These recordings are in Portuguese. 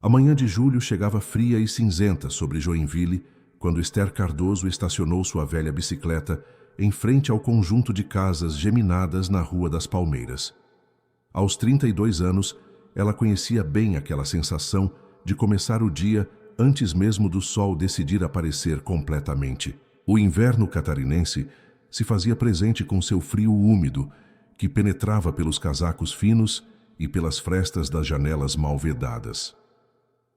A manhã de julho chegava fria e cinzenta sobre Joinville, quando Esther Cardoso estacionou sua velha bicicleta em frente ao conjunto de casas geminadas na Rua das Palmeiras. Aos 32 anos, ela conhecia bem aquela sensação de começar o dia antes mesmo do sol decidir aparecer completamente. O inverno catarinense se fazia presente com seu frio úmido, que penetrava pelos casacos finos e pelas frestas das janelas mal vedadas.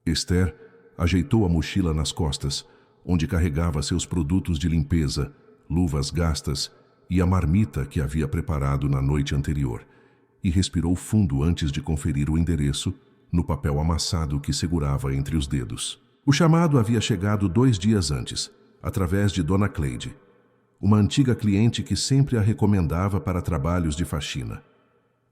Esther ajeitou a mochila nas costas, onde carregava seus produtos de limpeza, luvas gastas e a marmita que havia preparado na noite anterior, e respirou fundo antes de conferir o endereço no papel amassado que segurava entre os dedos. O chamado havia chegado 2 dias antes, através de Dona Cleide, uma antiga cliente que sempre a recomendava para trabalhos de faxina.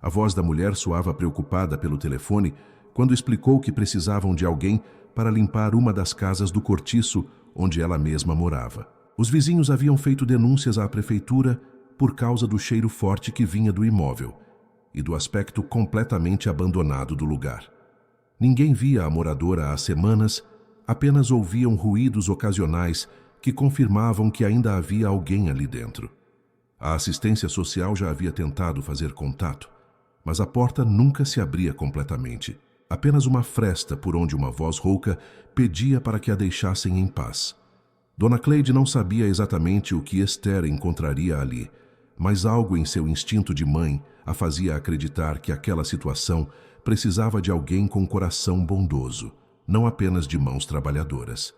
A voz da mulher soava preocupada pelo telefone quando explicou que precisavam de alguém para limpar uma das casas do cortiço onde ela mesma morava. Os vizinhos haviam feito denúncias à prefeitura por causa do cheiro forte que vinha do imóvel e do aspecto completamente abandonado do lugar. Ninguém via a moradora há semanas, apenas ouviam ruídos ocasionais que confirmavam que ainda havia alguém ali dentro. A assistência social já havia tentado fazer contato, mas a porta nunca se abria completamente. Apenas uma fresta por onde uma voz rouca pedia para que a deixassem em paz. Dona Cleide não sabia exatamente o que Esther encontraria ali, mas algo em seu instinto de mãe a fazia acreditar que aquela situação precisava de alguém com coração bondoso, não apenas de mãos trabalhadoras.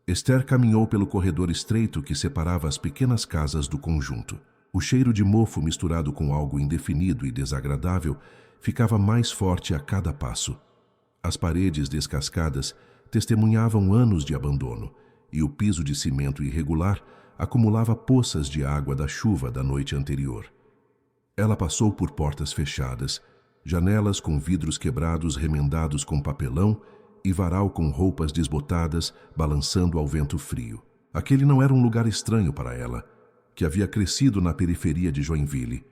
Esther caminhou pelo corredor estreito que separava as pequenas casas do conjunto. O cheiro de mofo misturado com algo indefinido e desagradável ficava mais forte a cada passo. As paredes descascadas testemunhavam anos de abandono, e o piso de cimento irregular acumulava poças de água da chuva da noite anterior. Ela passou por portas fechadas, janelas com vidros quebrados remendados com papelão e varal com roupas desbotadas balançando ao vento frio. Aquele não era um lugar estranho para ela, que havia crescido na periferia de Joinville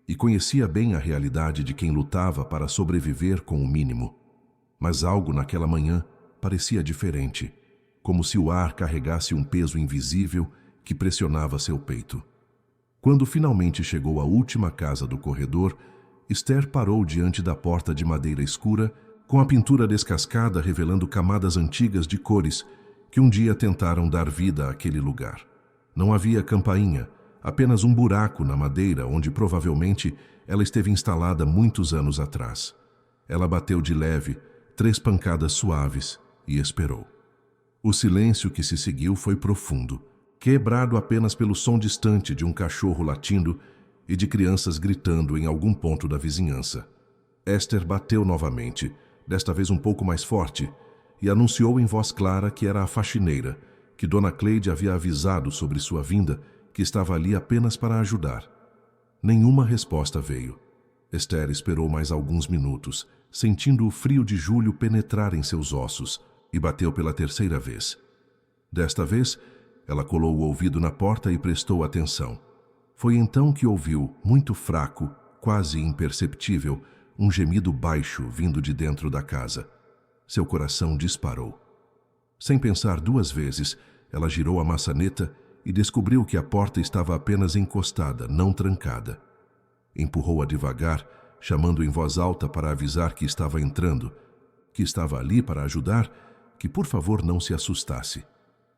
e conhecia bem a realidade de quem lutava para sobreviver com o mínimo. Mas algo naquela manhã parecia diferente, como se o ar carregasse um peso invisível que pressionava seu peito. Quando finalmente chegou à última casa do corredor, Esther parou diante da porta de madeira escura, com a pintura descascada revelando camadas antigas de cores que um dia tentaram dar vida àquele lugar. Não havia campainha, apenas um buraco na madeira onde provavelmente ela esteve instalada muitos anos atrás. Ela bateu de leve, 3 pancadas suaves e esperou. O silêncio que se seguiu foi profundo, quebrado apenas pelo som distante de um cachorro latindo e de crianças gritando em algum ponto da vizinhança. Esther bateu novamente, desta vez um pouco mais forte, e anunciou em voz clara que era a faxineira, que Dona Cleide havia avisado sobre sua vinda, que estava ali apenas para ajudar. Nenhuma resposta veio. Esther esperou mais alguns minutos, sentindo o frio de julho penetrar em seus ossos, e bateu pela 3ª vez. Desta vez, ela colou o ouvido na porta e prestou atenção. Foi então que ouviu, muito fraco, quase imperceptível, um gemido baixo vindo de dentro da casa. Seu coração disparou. Sem pensar 2 vezes, ela girou a maçaneta e descobriu que a porta estava apenas encostada, não trancada. Empurrou-a devagar, chamando em voz alta para avisar que estava entrando, que estava ali para ajudar, que por favor não se assustasse.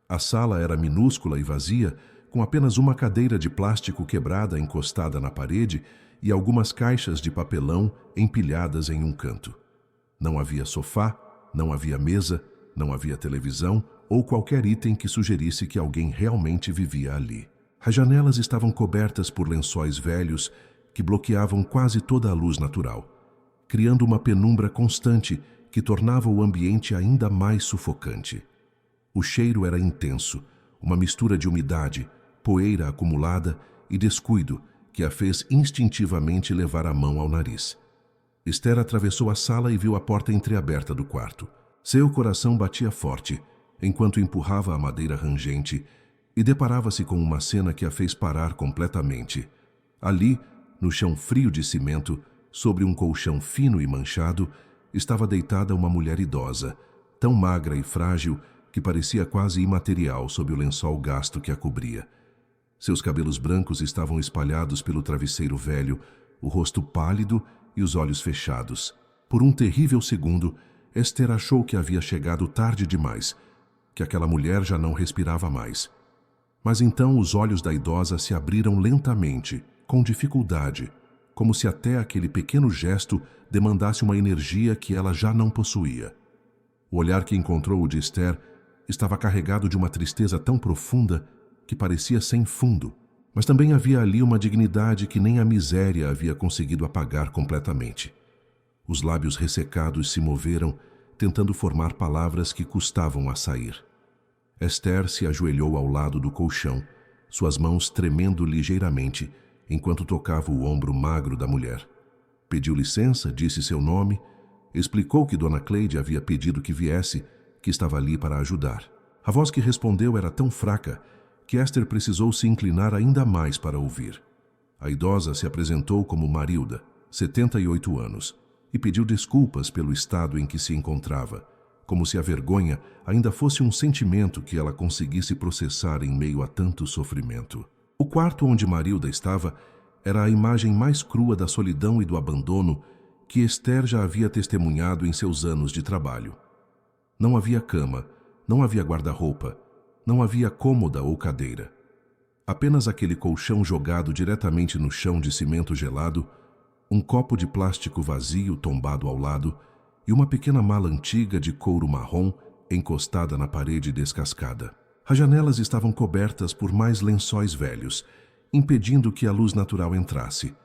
A sala era minúscula e vazia, com apenas uma cadeira de plástico quebrada encostada na parede e algumas caixas de papelão empilhadas em um canto. Não havia sofá, não havia mesa, não havia televisão ou qualquer item que sugerisse que alguém realmente vivia ali. As janelas estavam cobertas por lençóis velhos que bloqueavam quase toda a luz natural, criando uma penumbra constante que tornava o ambiente ainda mais sufocante. O cheiro era intenso, uma mistura de umidade, poeira acumulada e descuido que a fez instintivamente levar a mão ao nariz. Esther atravessou a sala e viu a porta entreaberta do quarto. Seu coração batia forte, enquanto empurrava a madeira rangente, e deparava-se com uma cena que a fez parar completamente. Ali, no chão frio de cimento, sobre um colchão fino e manchado, estava deitada uma mulher idosa, tão magra e frágil que parecia quase imaterial sob o lençol gasto que a cobria. Seus cabelos brancos estavam espalhados pelo travesseiro velho, o rosto pálido e os olhos fechados. Por um terrível segundo, Esther achou que havia chegado tarde demais, que aquela mulher já não respirava mais. Mas então os olhos da idosa se abriram lentamente, com dificuldade, como se até aquele pequeno gesto demandasse uma energia que ela já não possuía. O olhar que encontrou o de Esther estava carregado de uma tristeza tão profunda que parecia sem fundo, mas também havia ali uma dignidade que nem a miséria havia conseguido apagar completamente. Os lábios ressecados se moveram, tentando formar palavras que custavam a sair. Esther se ajoelhou ao lado do colchão, suas mãos tremendo ligeiramente, enquanto tocava o ombro magro da mulher. Pediu licença, disse seu nome, explicou que Dona Cleide havia pedido que viesse, que estava ali para ajudar. A voz que respondeu era tão fraca que Esther precisou se inclinar ainda mais para ouvir. A idosa se apresentou como Marilda, 78 anos, e pediu desculpas pelo estado em que se encontrava, como se a vergonha ainda fosse um sentimento que ela conseguisse processar em meio a tanto sofrimento. O quarto onde Marilda estava era a imagem mais crua da solidão e do abandono que Esther já havia testemunhado em seus anos de trabalho. Não havia cama, não havia guarda-roupa, não havia cômoda ou cadeira. Apenas aquele colchão jogado diretamente no chão de cimento gelado, um copo de plástico vazio tombado ao lado e uma pequena mala antiga de couro marrom encostada na parede descascada. As janelas estavam cobertas por mais lençóis velhos, impedindo que a luz natural entrasse,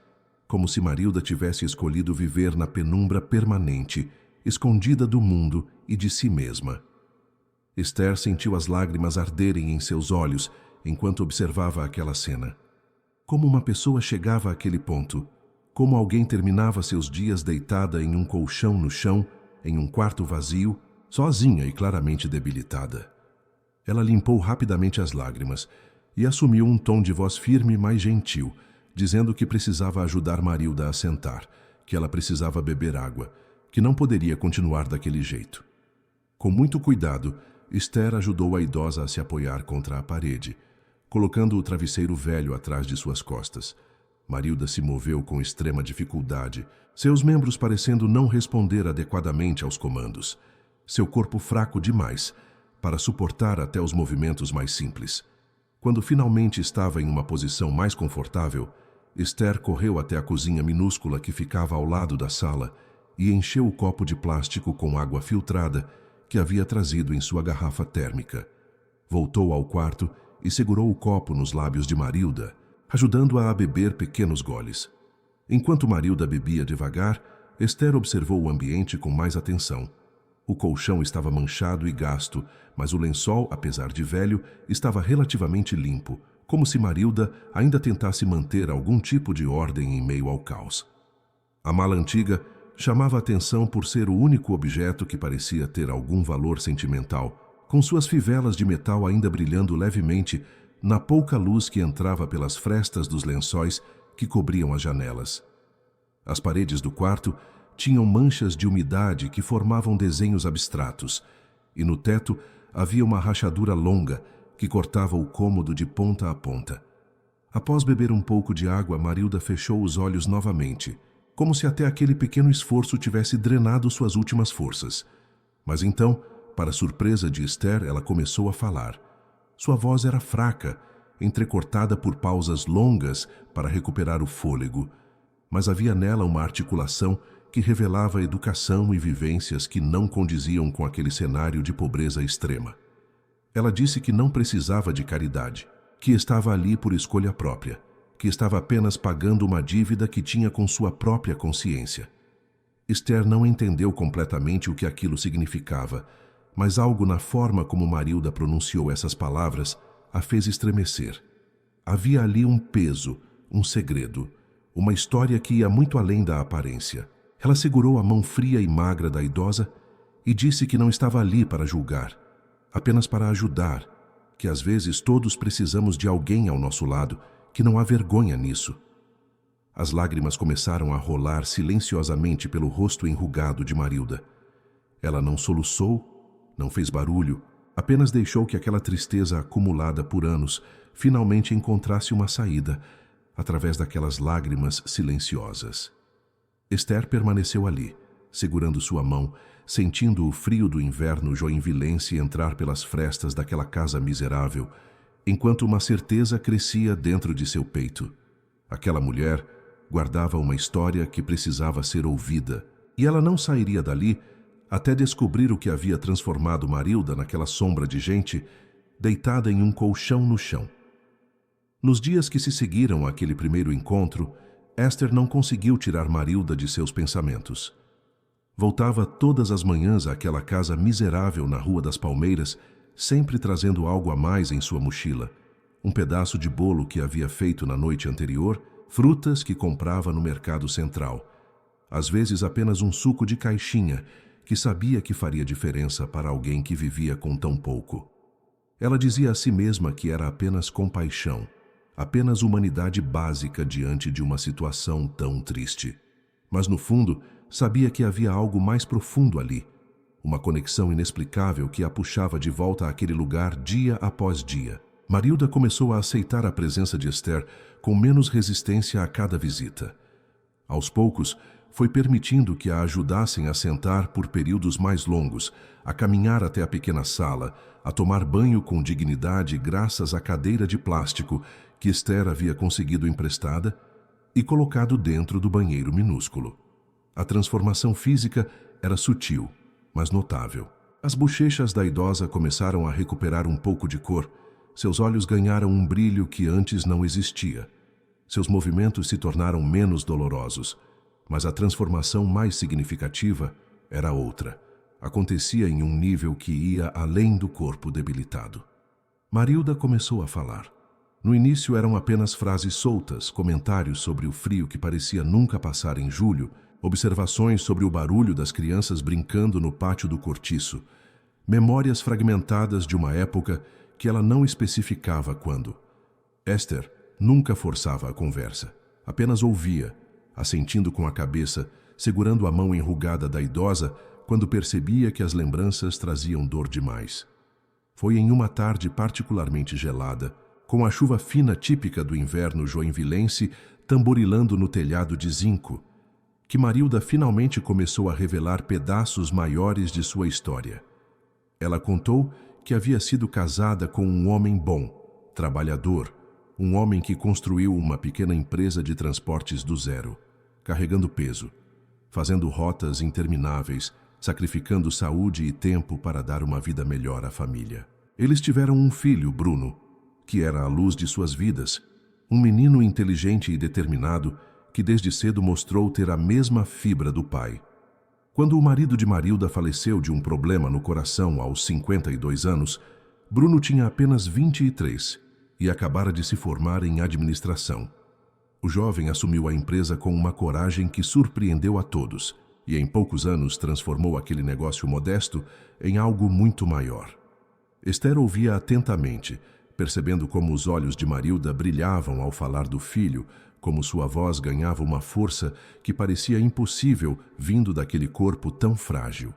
como se Marilda tivesse escolhido viver na penumbra permanente, escondida do mundo e de si mesma. Esther sentiu as lágrimas arderem em seus olhos enquanto observava aquela cena. Como uma pessoa chegava àquele ponto? Como alguém terminava seus dias deitada em um colchão no chão, em um quarto vazio, sozinha e claramente debilitada? Ela limpou rapidamente as lágrimas e assumiu um tom de voz firme, mas gentil, dizendo que precisava ajudar Marilda a sentar, que ela precisava beber água, que não poderia continuar daquele jeito. Com muito cuidado, Esther ajudou a idosa a se apoiar contra a parede, colocando o travesseiro velho atrás de suas costas. Marilda se moveu com extrema dificuldade, seus membros parecendo não responder adequadamente aos comandos, seu corpo fraco demais para suportar até os movimentos mais simples. Quando finalmente estava em uma posição mais confortável, Esther correu até a cozinha minúscula que ficava ao lado da sala e encheu o copo de plástico com água filtrada que havia trazido em sua garrafa térmica. Voltou ao quarto e segurou o copo nos lábios de Marilda, ajudando-a a beber pequenos goles. Enquanto Marilda bebia devagar, Esther observou o ambiente com mais atenção. O colchão estava manchado e gasto, mas o lençol, apesar de velho, estava relativamente limpo, como se Marilda ainda tentasse manter algum tipo de ordem em meio ao caos. A mala antiga chamava a atenção por ser o único objeto que parecia ter algum valor sentimental, com suas fivelas de metal ainda brilhando levemente na pouca luz que entrava pelas frestas dos lençóis que cobriam as janelas. As paredes do quarto tinham manchas de umidade que formavam desenhos abstratos, e no teto havia uma rachadura longa que cortava o cômodo de ponta a ponta. Após beber um pouco de água, Marilda fechou os olhos novamente, como se até aquele pequeno esforço tivesse drenado suas últimas forças. Mas então, para surpresa de Esther, ela começou a falar. Sua voz era fraca, entrecortada por pausas longas para recuperar o fôlego, mas havia nela uma articulação que revelava educação e vivências que não condiziam com aquele cenário de pobreza extrema. Ela disse que não precisava de caridade, que estava ali por escolha própria, que estava apenas pagando uma dívida que tinha com sua própria consciência. Esther não entendeu completamente o que aquilo significava, mas algo na forma como Marilda pronunciou essas palavras a fez estremecer. Havia ali um peso, um segredo, uma história que ia muito além da aparência. Ela segurou a mão fria e magra da idosa e disse que não estava ali para julgar, apenas para ajudar, que às vezes todos precisamos de alguém ao nosso lado, que não há vergonha nisso. As lágrimas começaram a rolar silenciosamente pelo rosto enrugado de Marilda. Ela não soluçou, Não fez barulho, apenas deixou que aquela tristeza acumulada por anos finalmente encontrasse uma saída através daquelas lágrimas silenciosas. Esther permaneceu ali, segurando sua mão, sentindo o frio do inverno joinvilense entrar pelas frestas daquela casa miserável, enquanto uma certeza crescia dentro de seu peito. Aquela mulher guardava uma história que precisava ser ouvida, e ela não sairia dali até descobrir o que havia transformado Marilda naquela sombra de gente deitada em um colchão no chão. Nos dias que se seguiram àquele primeiro encontro, Esther não conseguiu tirar Marilda de seus pensamentos. Voltava todas as manhãs àquela casa miserável na Rua das Palmeiras, sempre trazendo algo a mais em sua mochila. Um pedaço de bolo que havia feito na noite anterior, frutas que comprava no mercado central. Às vezes apenas um suco de caixinha, que sabia que faria diferença para alguém que vivia com tão pouco. Ela dizia a si mesma que era apenas compaixão, apenas humanidade básica diante de uma situação tão triste. Mas no fundo, sabia que havia algo mais profundo ali, uma conexão inexplicável que a puxava de volta àquele lugar dia após dia. Marilda começou a aceitar a presença de Esther com menos resistência a cada visita. Aos poucos, foi permitindo que a ajudassem a sentar por períodos mais longos, a caminhar até a pequena sala, a tomar banho com dignidade graças à cadeira de plástico que Esther havia conseguido emprestada e colocado dentro do banheiro minúsculo. A transformação física era sutil, mas notável. As bochechas da idosa começaram a recuperar um pouco de cor, seus olhos ganharam um brilho que antes não existia. Seus movimentos se tornaram menos dolorosos, mas a transformação mais significativa era outra. Acontecia em um nível que ia além do corpo debilitado. Marilda começou a falar. No início eram apenas frases soltas, comentários sobre o frio que parecia nunca passar em julho, observações sobre o barulho das crianças brincando no pátio do cortiço, memórias fragmentadas de uma época que ela não especificava quando. Esther nunca forçava a conversa, apenas ouvia, assentindo com a cabeça, segurando a mão enrugada da idosa quando percebia que as lembranças traziam dor demais. Foi em uma tarde particularmente gelada, com a chuva fina típica do inverno joinvilense tamborilando no telhado de zinco, que Marilda finalmente começou a revelar pedaços maiores de sua história. Ela contou que havia sido casada com um homem bom, trabalhador, um homem que construiu uma pequena empresa de transportes do zero, carregando peso, fazendo rotas intermináveis, sacrificando saúde e tempo para dar uma vida melhor à família. Eles tiveram um filho, Bruno, que era a luz de suas vidas, um menino inteligente e determinado que desde cedo mostrou ter a mesma fibra do pai. Quando o marido de Marilda faleceu de um problema no coração aos 52 anos, Bruno tinha apenas 23 e acabara de se formar em administração. O jovem assumiu a empresa com uma coragem que surpreendeu a todos e em poucos anos transformou aquele negócio modesto em algo muito maior. Esther ouvia atentamente, percebendo como os olhos de Marilda brilhavam ao falar do filho, como sua voz ganhava uma força que parecia impossível vindo daquele corpo tão frágil.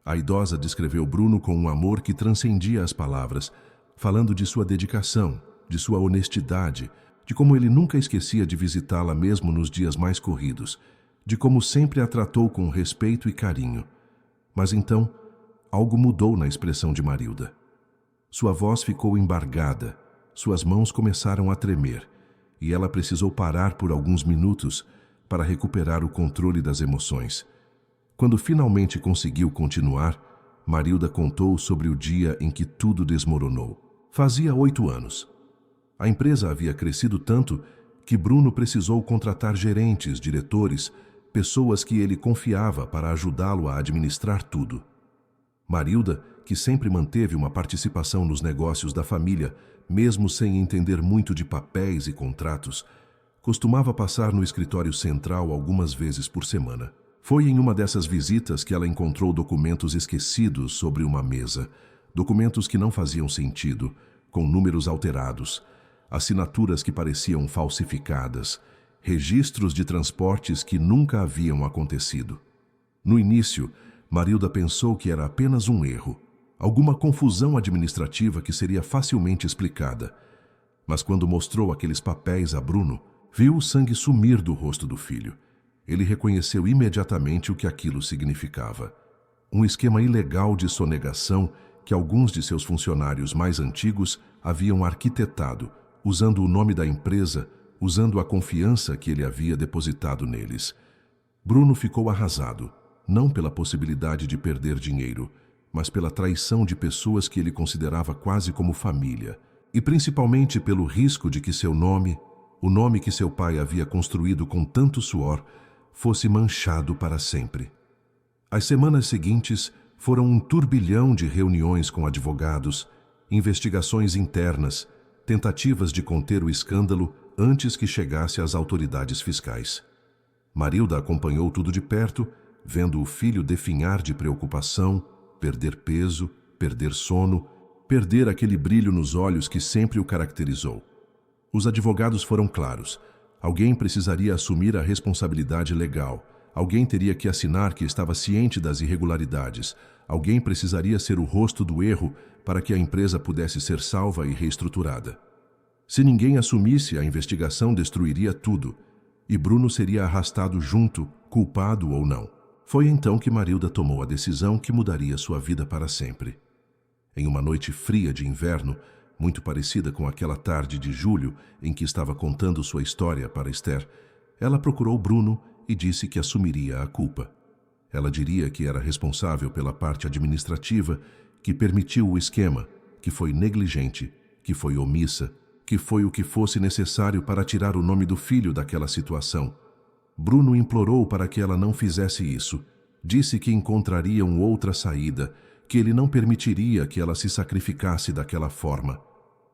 A idosa descreveu Bruno com um amor que transcendia as palavras, falando de sua dedicação, de sua honestidade, de como ele nunca esquecia de visitá-la mesmo nos dias mais corridos, de como sempre a tratou com respeito e carinho. Mas então, algo mudou na expressão de Marilda. Sua voz ficou embargada, suas mãos começaram a tremer, e ela precisou parar por alguns minutos para recuperar o controle das emoções. Quando finalmente conseguiu continuar, Marilda contou sobre o dia em que tudo desmoronou. Fazia 8 anos. A empresa havia crescido tanto que Bruno precisou contratar gerentes, diretores, pessoas que ele confiava para ajudá-lo a administrar tudo. Marilda, que sempre manteve uma participação nos negócios da família, mesmo sem entender muito de papéis e contratos, costumava passar no escritório central algumas vezes por semana. Foi em uma dessas visitas que ela encontrou documentos esquecidos sobre uma mesa, documentos que não faziam sentido, com números alterados, assinaturas que pareciam falsificadas, registros de transportes que nunca haviam acontecido. No início, Marilda pensou que era apenas um erro, alguma confusão administrativa que seria facilmente explicada. Mas quando mostrou aqueles papéis a Bruno, viu o sangue sumir do rosto do filho. Ele reconheceu imediatamente o que aquilo significava. Um esquema ilegal de sonegação que alguns de seus funcionários mais antigos haviam arquitetado, usando o nome da empresa, usando a confiança que ele havia depositado neles. Bruno ficou arrasado, não pela possibilidade de perder dinheiro, mas pela traição de pessoas que ele considerava quase como família, e principalmente pelo risco de que seu nome, o nome que seu pai havia construído com tanto suor, fosse manchado para sempre. As semanas seguintes foram um turbilhão de reuniões com advogados, investigações internas, tentativas de conter o escândalo antes que chegasse às autoridades fiscais. Marilda acompanhou tudo de perto, vendo o filho definhar de preocupação, perder peso, perder sono, perder aquele brilho nos olhos que sempre o caracterizou. Os advogados foram claros. Alguém precisaria assumir a responsabilidade legal. Alguém teria que assinar que estava ciente das irregularidades. Alguém precisaria ser o rosto do erro para que a empresa pudesse ser salva e reestruturada. Se ninguém assumisse, a investigação destruiria tudo, e Bruno seria arrastado junto, culpado ou não. Foi então que Marilda tomou a decisão que mudaria sua vida para sempre. Em uma noite fria de inverno, muito parecida com aquela tarde de julho em que estava contando sua história para Esther, ela procurou Bruno e disse que assumiria a culpa. Ela diria que era responsável pela parte administrativa, que permitiu o esquema, que foi negligente, que foi omissa, que foi o que fosse necessário para tirar o nome do filho daquela situação. Bruno implorou para que ela não fizesse isso. Disse que encontrariam outra saída, que ele não permitiria que ela se sacrificasse daquela forma.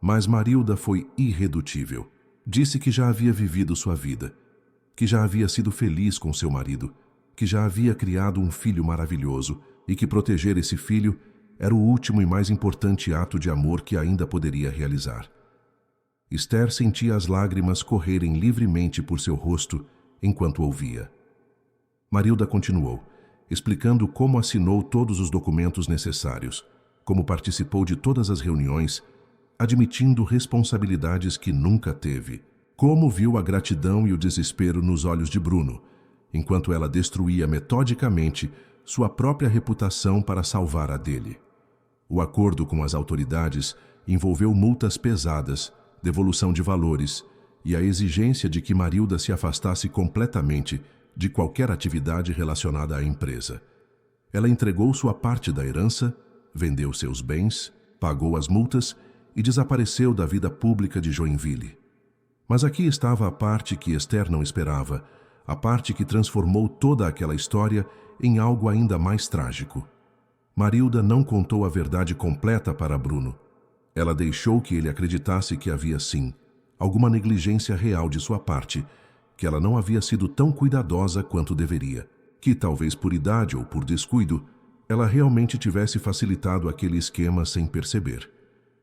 Mas Marilda foi irredutível. Disse que já havia vivido sua vida, que já havia sido feliz com seu marido, que já havia criado um filho maravilhoso e que proteger esse filho era o último e mais importante ato de amor que ainda poderia realizar. Esther sentia as lágrimas correrem livremente por seu rosto enquanto ouvia. Marilda continuou, explicando como assinou todos os documentos necessários, como participou de todas as reuniões, admitindo responsabilidades que nunca teve, como viu a gratidão e o desespero nos olhos de Bruno, enquanto ela destruía metodicamente sua própria reputação para salvar a dele. O acordo com as autoridades envolveu multas pesadas, devolução de valores e a exigência de que Marilda se afastasse completamente de qualquer atividade relacionada à empresa. Ela entregou sua parte da herança, vendeu seus bens, pagou as multas e desapareceu da vida pública de Joinville. Mas aqui estava a parte que Esther não esperava, a parte que transformou toda aquela história em algo ainda mais trágico. Marilda não contou a verdade completa para Bruno. Ela deixou que ele acreditasse que havia sim alguma negligência real de sua parte, que ela não havia sido tão cuidadosa quanto deveria, que talvez por idade ou por descuido, ela realmente tivesse facilitado aquele esquema sem perceber.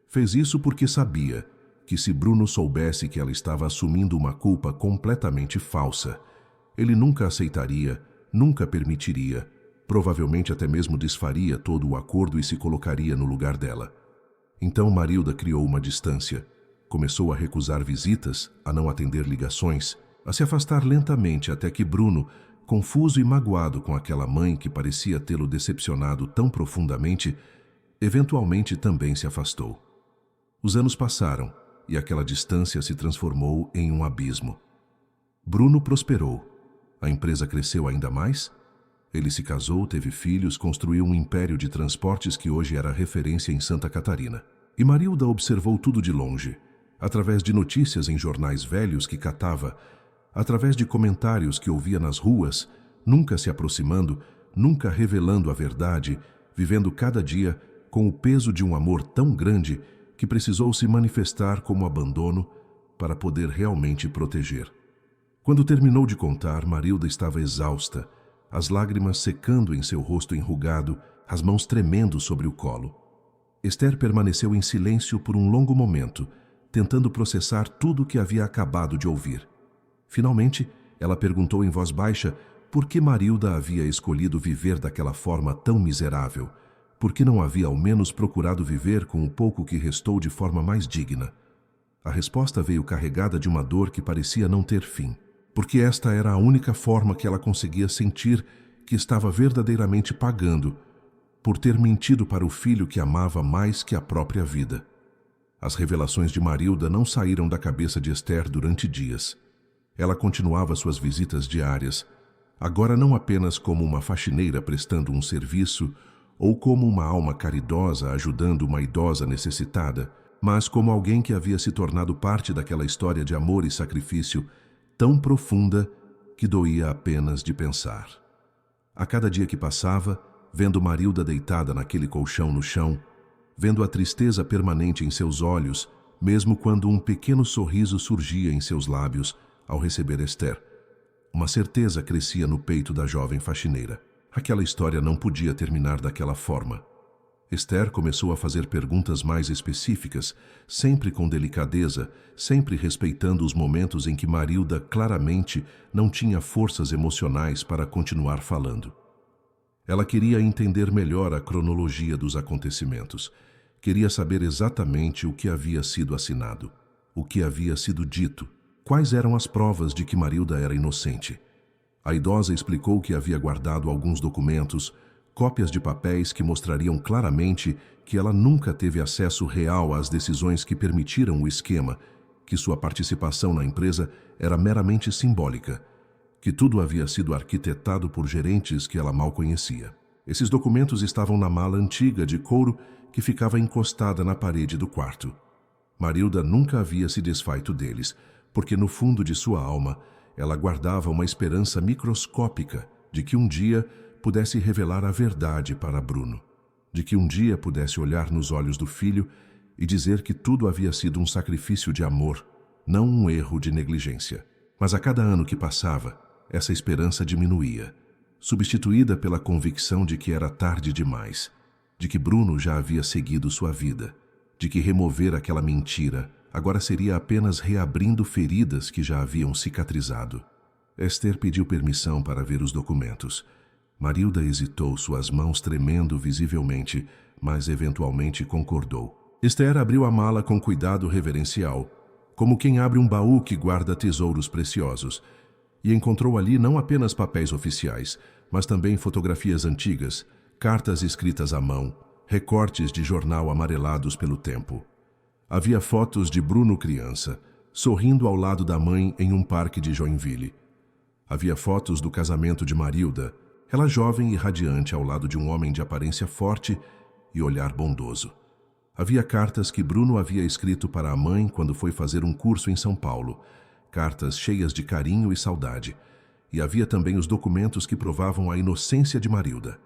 Fez isso porque sabia que se Bruno soubesse que ela estava assumindo uma culpa completamente falsa, ele nunca aceitaria, nunca permitiria, provavelmente até mesmo desfaria todo o acordo e se colocaria no lugar dela. Então Marilda criou uma distância, começou a recusar visitas, a não atender ligações, a se afastar lentamente até que Bruno, confuso e magoado com aquela mãe que parecia tê-lo decepcionado tão profundamente, eventualmente também se afastou. Os anos passaram e aquela distância se transformou em um abismo. Bruno prosperou. A empresa cresceu ainda mais. Ele se casou, teve filhos, construiu um império de transportes que hoje era referência em Santa Catarina. E Marilda observou tudo de longe, através de notícias em jornais velhos que catava, através de comentários que ouvia nas ruas, nunca se aproximando, nunca revelando a verdade, vivendo cada dia com o peso de um amor tão grande que precisou se manifestar como abandono para poder realmente proteger. Quando terminou de contar, Marilda estava exausta, as lágrimas secando em seu rosto enrugado, as mãos tremendo sobre o colo. Esther permaneceu em silêncio por um longo momento, tentando processar tudo o que havia acabado de ouvir. Finalmente, ela perguntou em voz baixa por que Marilda havia escolhido viver daquela forma tão miserável, Por que não havia ao menos procurado viver com o pouco que restou de forma mais digna? A resposta veio carregada de uma dor que parecia não ter fim, porque esta era a única forma que ela conseguia sentir que estava verdadeiramente pagando por ter mentido para o filho que amava mais que a própria vida. As revelações de Marilda não saíram da cabeça de Esther durante dias. Ela continuava suas visitas diárias, agora não apenas como uma faxineira prestando um serviço ou como uma alma caridosa ajudando uma idosa necessitada, mas como alguém que havia se tornado parte daquela história de amor e sacrifício tão profunda que doía apenas de pensar. A cada dia que passava, vendo Marilda deitada naquele colchão no chão, vendo a tristeza permanente em seus olhos, mesmo quando um pequeno sorriso surgia em seus lábios ao receber Esther, uma certeza crescia no peito da jovem faxineira. Aquela história não podia terminar daquela forma. Esther começou a fazer perguntas mais específicas, sempre com delicadeza, sempre respeitando os momentos em que Marilda claramente não tinha forças emocionais para continuar falando. Ela queria entender melhor a cronologia dos acontecimentos. Queria saber exatamente o que havia sido assinado, o que havia sido dito, quais eram as provas de que Marilda era inocente. A idosa explicou que havia guardado alguns documentos, cópias de papéis que mostrariam claramente que ela nunca teve acesso real às decisões que permitiram o esquema, que sua participação na empresa era meramente simbólica, que tudo havia sido arquitetado por gerentes que ela mal conhecia. Esses documentos estavam na mala antiga de couro que ficava encostada na parede do quarto. Marilda nunca havia se desfeito deles, porque no fundo de sua alma ela guardava uma esperança microscópica de que um dia pudesse revelar a verdade para Bruno, de que um dia pudesse olhar nos olhos do filho e dizer que tudo havia sido um sacrifício de amor, não um erro de negligência. Mas a cada ano que passava, essa esperança diminuía, substituída pela convicção de que era tarde demais, de que Bruno já havia seguido sua vida, de que remover aquela mentira agora seria apenas reabrindo feridas que já haviam cicatrizado. Esther pediu permissão para ver os documentos. Marilda hesitou, suas mãos tremendo visivelmente, mas eventualmente concordou. Esther abriu a mala com cuidado reverencial, como quem abre um baú que guarda tesouros preciosos, e encontrou ali não apenas papéis oficiais, mas também fotografias antigas, cartas escritas à mão, recortes de jornal amarelados pelo tempo. Havia fotos de Bruno criança, sorrindo ao lado da mãe em um parque de Joinville. Havia fotos do casamento de Marilda, ela jovem e radiante ao lado de um homem de aparência forte e olhar bondoso. Havia cartas que Bruno havia escrito para a mãe quando foi fazer um curso em São Paulo, cartas cheias de carinho e saudade. E havia também os documentos que provavam a inocência de Marilda.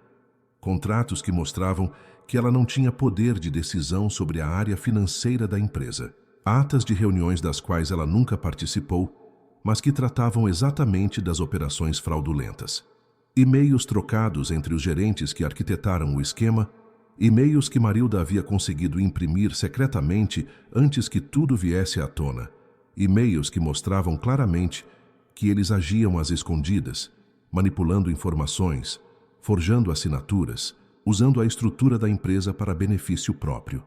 Contratos que mostravam que ela não tinha poder de decisão sobre a área financeira da empresa. Atas de reuniões das quais ela nunca participou, mas que tratavam exatamente das operações fraudulentas. E-mails trocados entre os gerentes que arquitetaram o esquema, e-mails que Marilda havia conseguido imprimir secretamente antes que tudo viesse à tona. E-mails que mostravam claramente que eles agiam às escondidas, manipulando informações, forjando assinaturas, usando a estrutura da empresa para benefício próprio.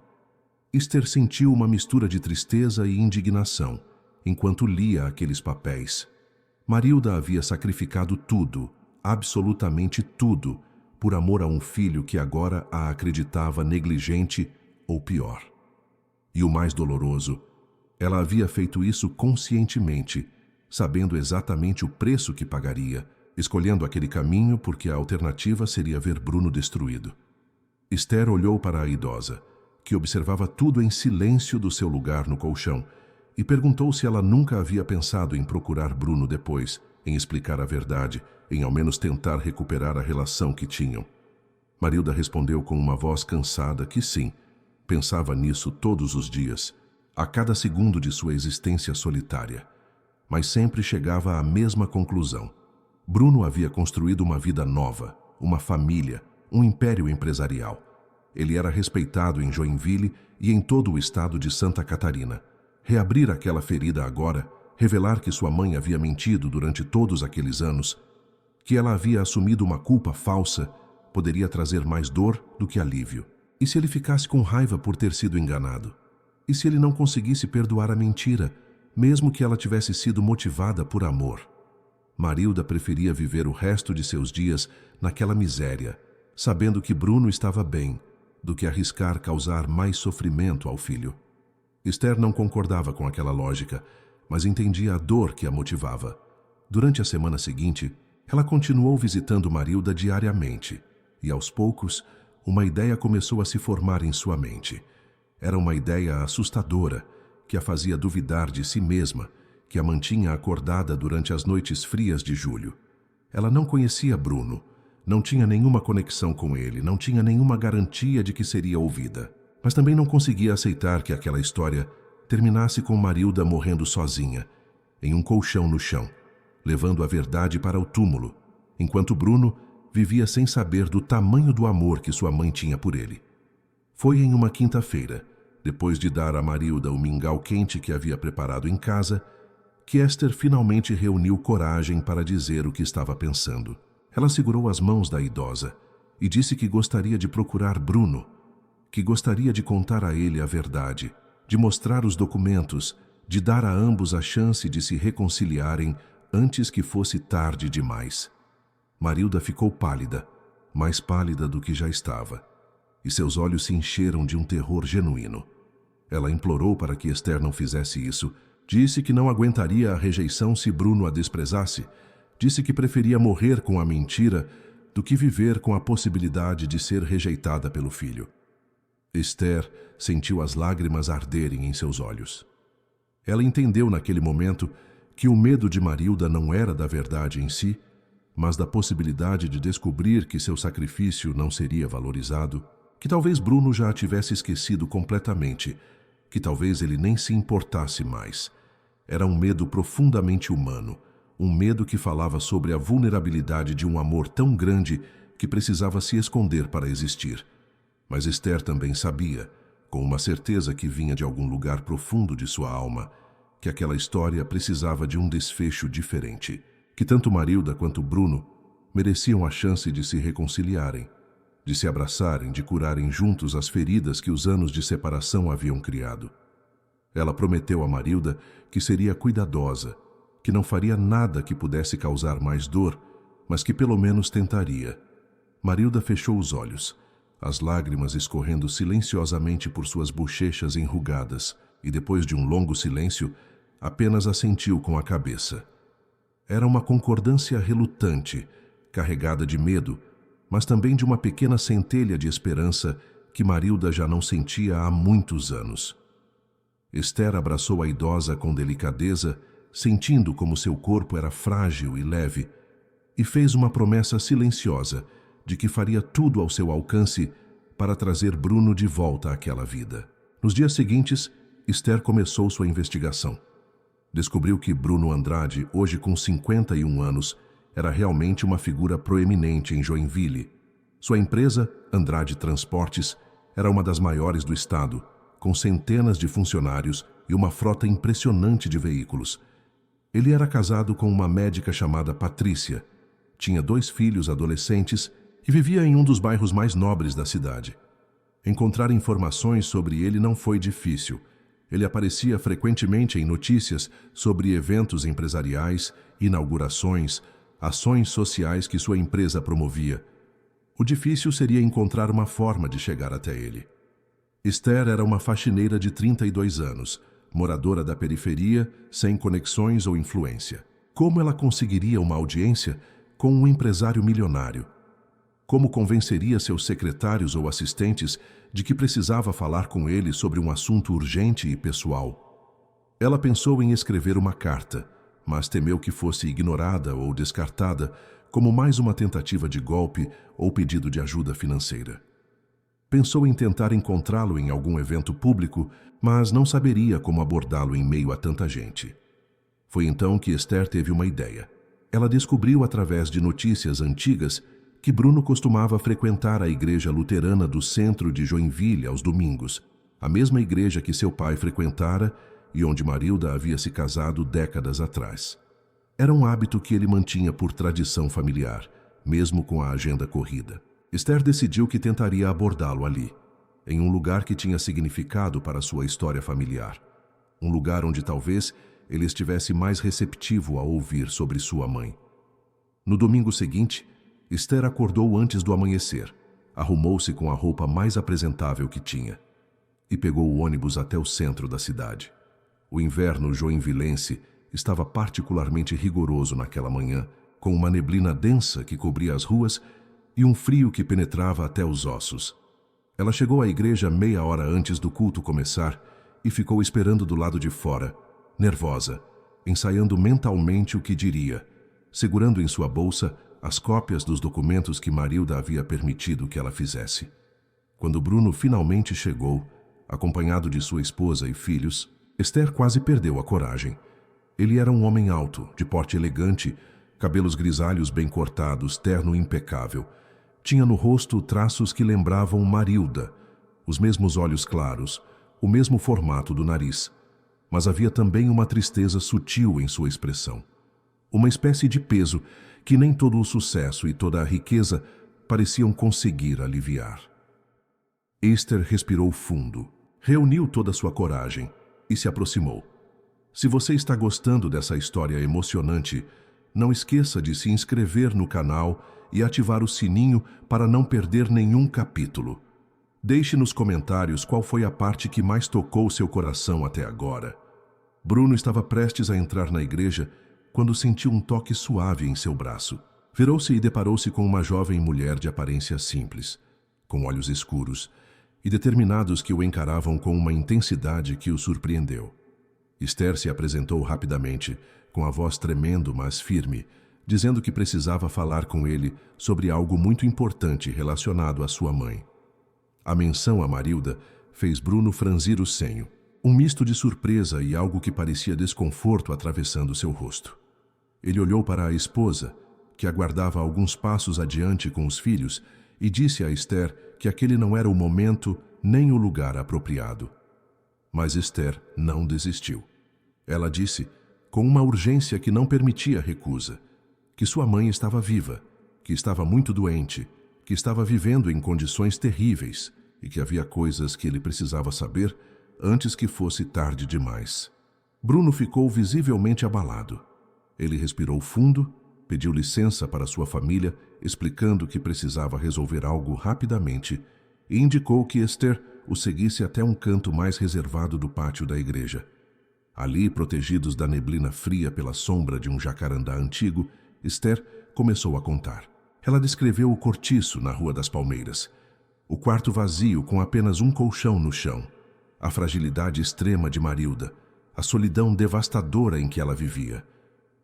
Esther sentiu uma mistura de tristeza e indignação enquanto lia aqueles papéis. Marilda havia sacrificado tudo, absolutamente tudo, por amor a um filho que agora a acreditava negligente ou pior. E o mais doloroso, ela havia feito isso conscientemente, sabendo exatamente o preço que pagaria, escolhendo aquele caminho porque a alternativa seria ver Bruno destruído. Esther olhou para a idosa, que observava tudo em silêncio do seu lugar no colchão, e perguntou se ela nunca havia pensado em procurar Bruno depois, em explicar a verdade, em ao menos tentar recuperar a relação que tinham. Marilda respondeu com uma voz cansada que sim, pensava nisso todos os dias, a cada segundo de sua existência solitária, mas sempre chegava à mesma conclusão. Bruno havia construído uma vida nova, uma família, um império empresarial. Ele era respeitado em Joinville e em todo o estado de Santa Catarina. Reabrir aquela ferida agora, revelar que sua mãe havia mentido durante todos aqueles anos, que ela havia assumido uma culpa falsa, poderia trazer mais dor do que alívio. E se ele ficasse com raiva por ter sido enganado? E se ele não conseguisse perdoar a mentira, mesmo que ela tivesse sido motivada por amor? Marilda preferia viver o resto de seus dias naquela miséria, sabendo que Bruno estava bem, do que arriscar causar mais sofrimento ao filho. Esther não concordava com aquela lógica, mas entendia a dor que a motivava. Durante a semana seguinte, ela continuou visitando Marilda diariamente, e aos poucos, uma ideia começou a se formar em sua mente. Era uma ideia assustadora, que a fazia duvidar de si mesma, que a mantinha acordada durante as noites frias de julho. Ela não conhecia Bruno, não tinha nenhuma conexão com ele, não tinha nenhuma garantia de que seria ouvida. Mas também não conseguia aceitar que aquela história terminasse com Marilda morrendo sozinha, em um colchão no chão, levando a verdade para o túmulo, enquanto Bruno vivia sem saber do tamanho do amor que sua mãe tinha por ele. Foi em uma quinta-feira, depois de dar a Marilda o mingau quente que havia preparado em casa, que Esther finalmente reuniu coragem para dizer o que estava pensando. Ela segurou as mãos da idosa e disse que gostaria de procurar Bruno, que gostaria de contar a ele a verdade, de mostrar os documentos, de dar a ambos a chance de se reconciliarem antes que fosse tarde demais. Marilda ficou pálida, mais pálida do que já estava, e seus olhos se encheram de um terror genuíno. Ela implorou para que Esther não fizesse isso, disse que não aguentaria a rejeição se Bruno a desprezasse, disse que preferia morrer com a mentira do que viver com a possibilidade de ser rejeitada pelo filho. Esther sentiu as lágrimas arderem em seus olhos. Ela entendeu naquele momento que o medo de Marilda não era da verdade em si, mas da possibilidade de descobrir que seu sacrifício não seria valorizado, que talvez Bruno já a tivesse esquecido completamente, que talvez ele nem se importasse mais. Era um medo profundamente humano, um medo que falava sobre a vulnerabilidade de um amor tão grande que precisava se esconder para existir. Mas Esther também sabia, com uma certeza que vinha de algum lugar profundo de sua alma, que aquela história precisava de um desfecho diferente, que tanto Marilda quanto Bruno mereciam a chance de se reconciliarem, de se abraçarem, de curarem juntos as feridas que os anos de separação haviam criado. Ela prometeu a Marilda que seria cuidadosa, que não faria nada que pudesse causar mais dor, mas que pelo menos tentaria. Marilda fechou os olhos, as lágrimas escorrendo silenciosamente por suas bochechas enrugadas, e depois de um longo silêncio, apenas assentiu com a cabeça. Era uma concordância relutante, carregada de medo, mas também de uma pequena centelha de esperança que Marilda já não sentia há muitos anos. Esther abraçou a idosa com delicadeza, sentindo como seu corpo era frágil e leve, e fez uma promessa silenciosa de que faria tudo ao seu alcance para trazer Bruno de volta àquela vida. Nos dias seguintes, Esther começou sua investigação. Descobriu que Bruno Andrade, hoje com 51 anos, era realmente uma figura proeminente em Joinville. Sua empresa, Andrade Transportes, era uma das maiores do estado, com centenas de funcionários e uma frota impressionante de veículos. Ele era casado com uma médica chamada Patrícia, tinha 2 filhos adolescentes e vivia em um dos bairros mais nobres da cidade. Encontrar informações sobre ele não foi difícil. Ele aparecia frequentemente em notícias sobre eventos empresariais, inaugurações, ações sociais que sua empresa promovia. O difícil seria encontrar uma forma de chegar até ele. Esther era uma faxineira de 32 anos, moradora da periferia, sem conexões ou influência. Como ela conseguiria uma audiência com um empresário milionário? Como convenceria seus secretários ou assistentes de que precisava falar com ele sobre um assunto urgente e pessoal? Ela pensou em escrever uma carta, mas temeu que fosse ignorada ou descartada como mais uma tentativa de golpe ou pedido de ajuda financeira. Pensou em tentar encontrá-lo em algum evento público, mas não saberia como abordá-lo em meio a tanta gente. Foi então que Esther teve uma ideia. Ela descobriu através de notícias antigas que Bruno costumava frequentar a igreja luterana do centro de Joinville aos domingos, a mesma igreja que seu pai frequentara e onde Marilda havia se casado décadas atrás. Era um hábito que ele mantinha por tradição familiar, mesmo com a agenda corrida. Esther decidiu que tentaria abordá-lo ali, em um lugar que tinha significado para sua história familiar. Um lugar onde talvez ele estivesse mais receptivo a ouvir sobre sua mãe. No domingo seguinte, Esther acordou antes do amanhecer, arrumou-se com a roupa mais apresentável que tinha e pegou o ônibus até o centro da cidade. O inverno joinvilense estava particularmente rigoroso naquela manhã, com uma neblina densa que cobria as ruas e um frio que penetrava até os ossos. Ela chegou à igreja meia hora antes do culto começar e ficou esperando do lado de fora, nervosa, ensaiando mentalmente o que diria, segurando em sua bolsa as cópias dos documentos que Marilda havia permitido que ela fizesse. Quando Bruno finalmente chegou, acompanhado de sua esposa e filhos, Esther quase perdeu a coragem. Ele era um homem alto, de porte elegante, cabelos grisalhos bem cortados, terno impecável. Tinha no rosto traços que lembravam Marilda, os mesmos olhos claros, o mesmo formato do nariz. Mas havia também uma tristeza sutil em sua expressão. Uma espécie de peso que nem todo o sucesso e toda a riqueza pareciam conseguir aliviar. Esther respirou fundo, reuniu toda sua coragem e se aproximou. Se você está gostando dessa história emocionante, não esqueça de se inscrever no canal e ativar o sininho para não perder nenhum capítulo. Deixe nos comentários qual foi a parte que mais tocou seu coração até agora. Bruno estava prestes a entrar na igreja quando sentiu um toque suave em seu braço. Virou-se e deparou-se com uma jovem mulher de aparência simples, com olhos escuros e determinados que o encaravam com uma intensidade que o surpreendeu. Esther se apresentou rapidamente, com a voz tremendo, mas firme, dizendo que precisava falar com ele sobre algo muito importante relacionado à sua mãe. A menção a Marilda fez Bruno franzir o senho, um misto de surpresa e algo que parecia desconforto atravessando seu rosto. Ele olhou para a esposa, que aguardava alguns passos adiante com os filhos, e disse a Esther que aquele não era o momento nem o lugar apropriado. Mas Esther não desistiu. Ela disse, com uma urgência que não permitia recusa, que sua mãe estava viva, que estava muito doente, que estava vivendo em condições terríveis e que havia coisas que ele precisava saber antes que fosse tarde demais. Bruno ficou visivelmente abalado. Ele respirou fundo, pediu licença para sua família, explicando que precisava resolver algo rapidamente, e indicou que Esther o seguisse até um canto mais reservado do pátio da igreja. Ali, protegidos da neblina fria pela sombra de um jacarandá antigo, Esther começou a contar. Ela descreveu o cortiço na Rua das Palmeiras, o quarto vazio com apenas um colchão no chão, a fragilidade extrema de Marilda, a solidão devastadora em que ela vivia.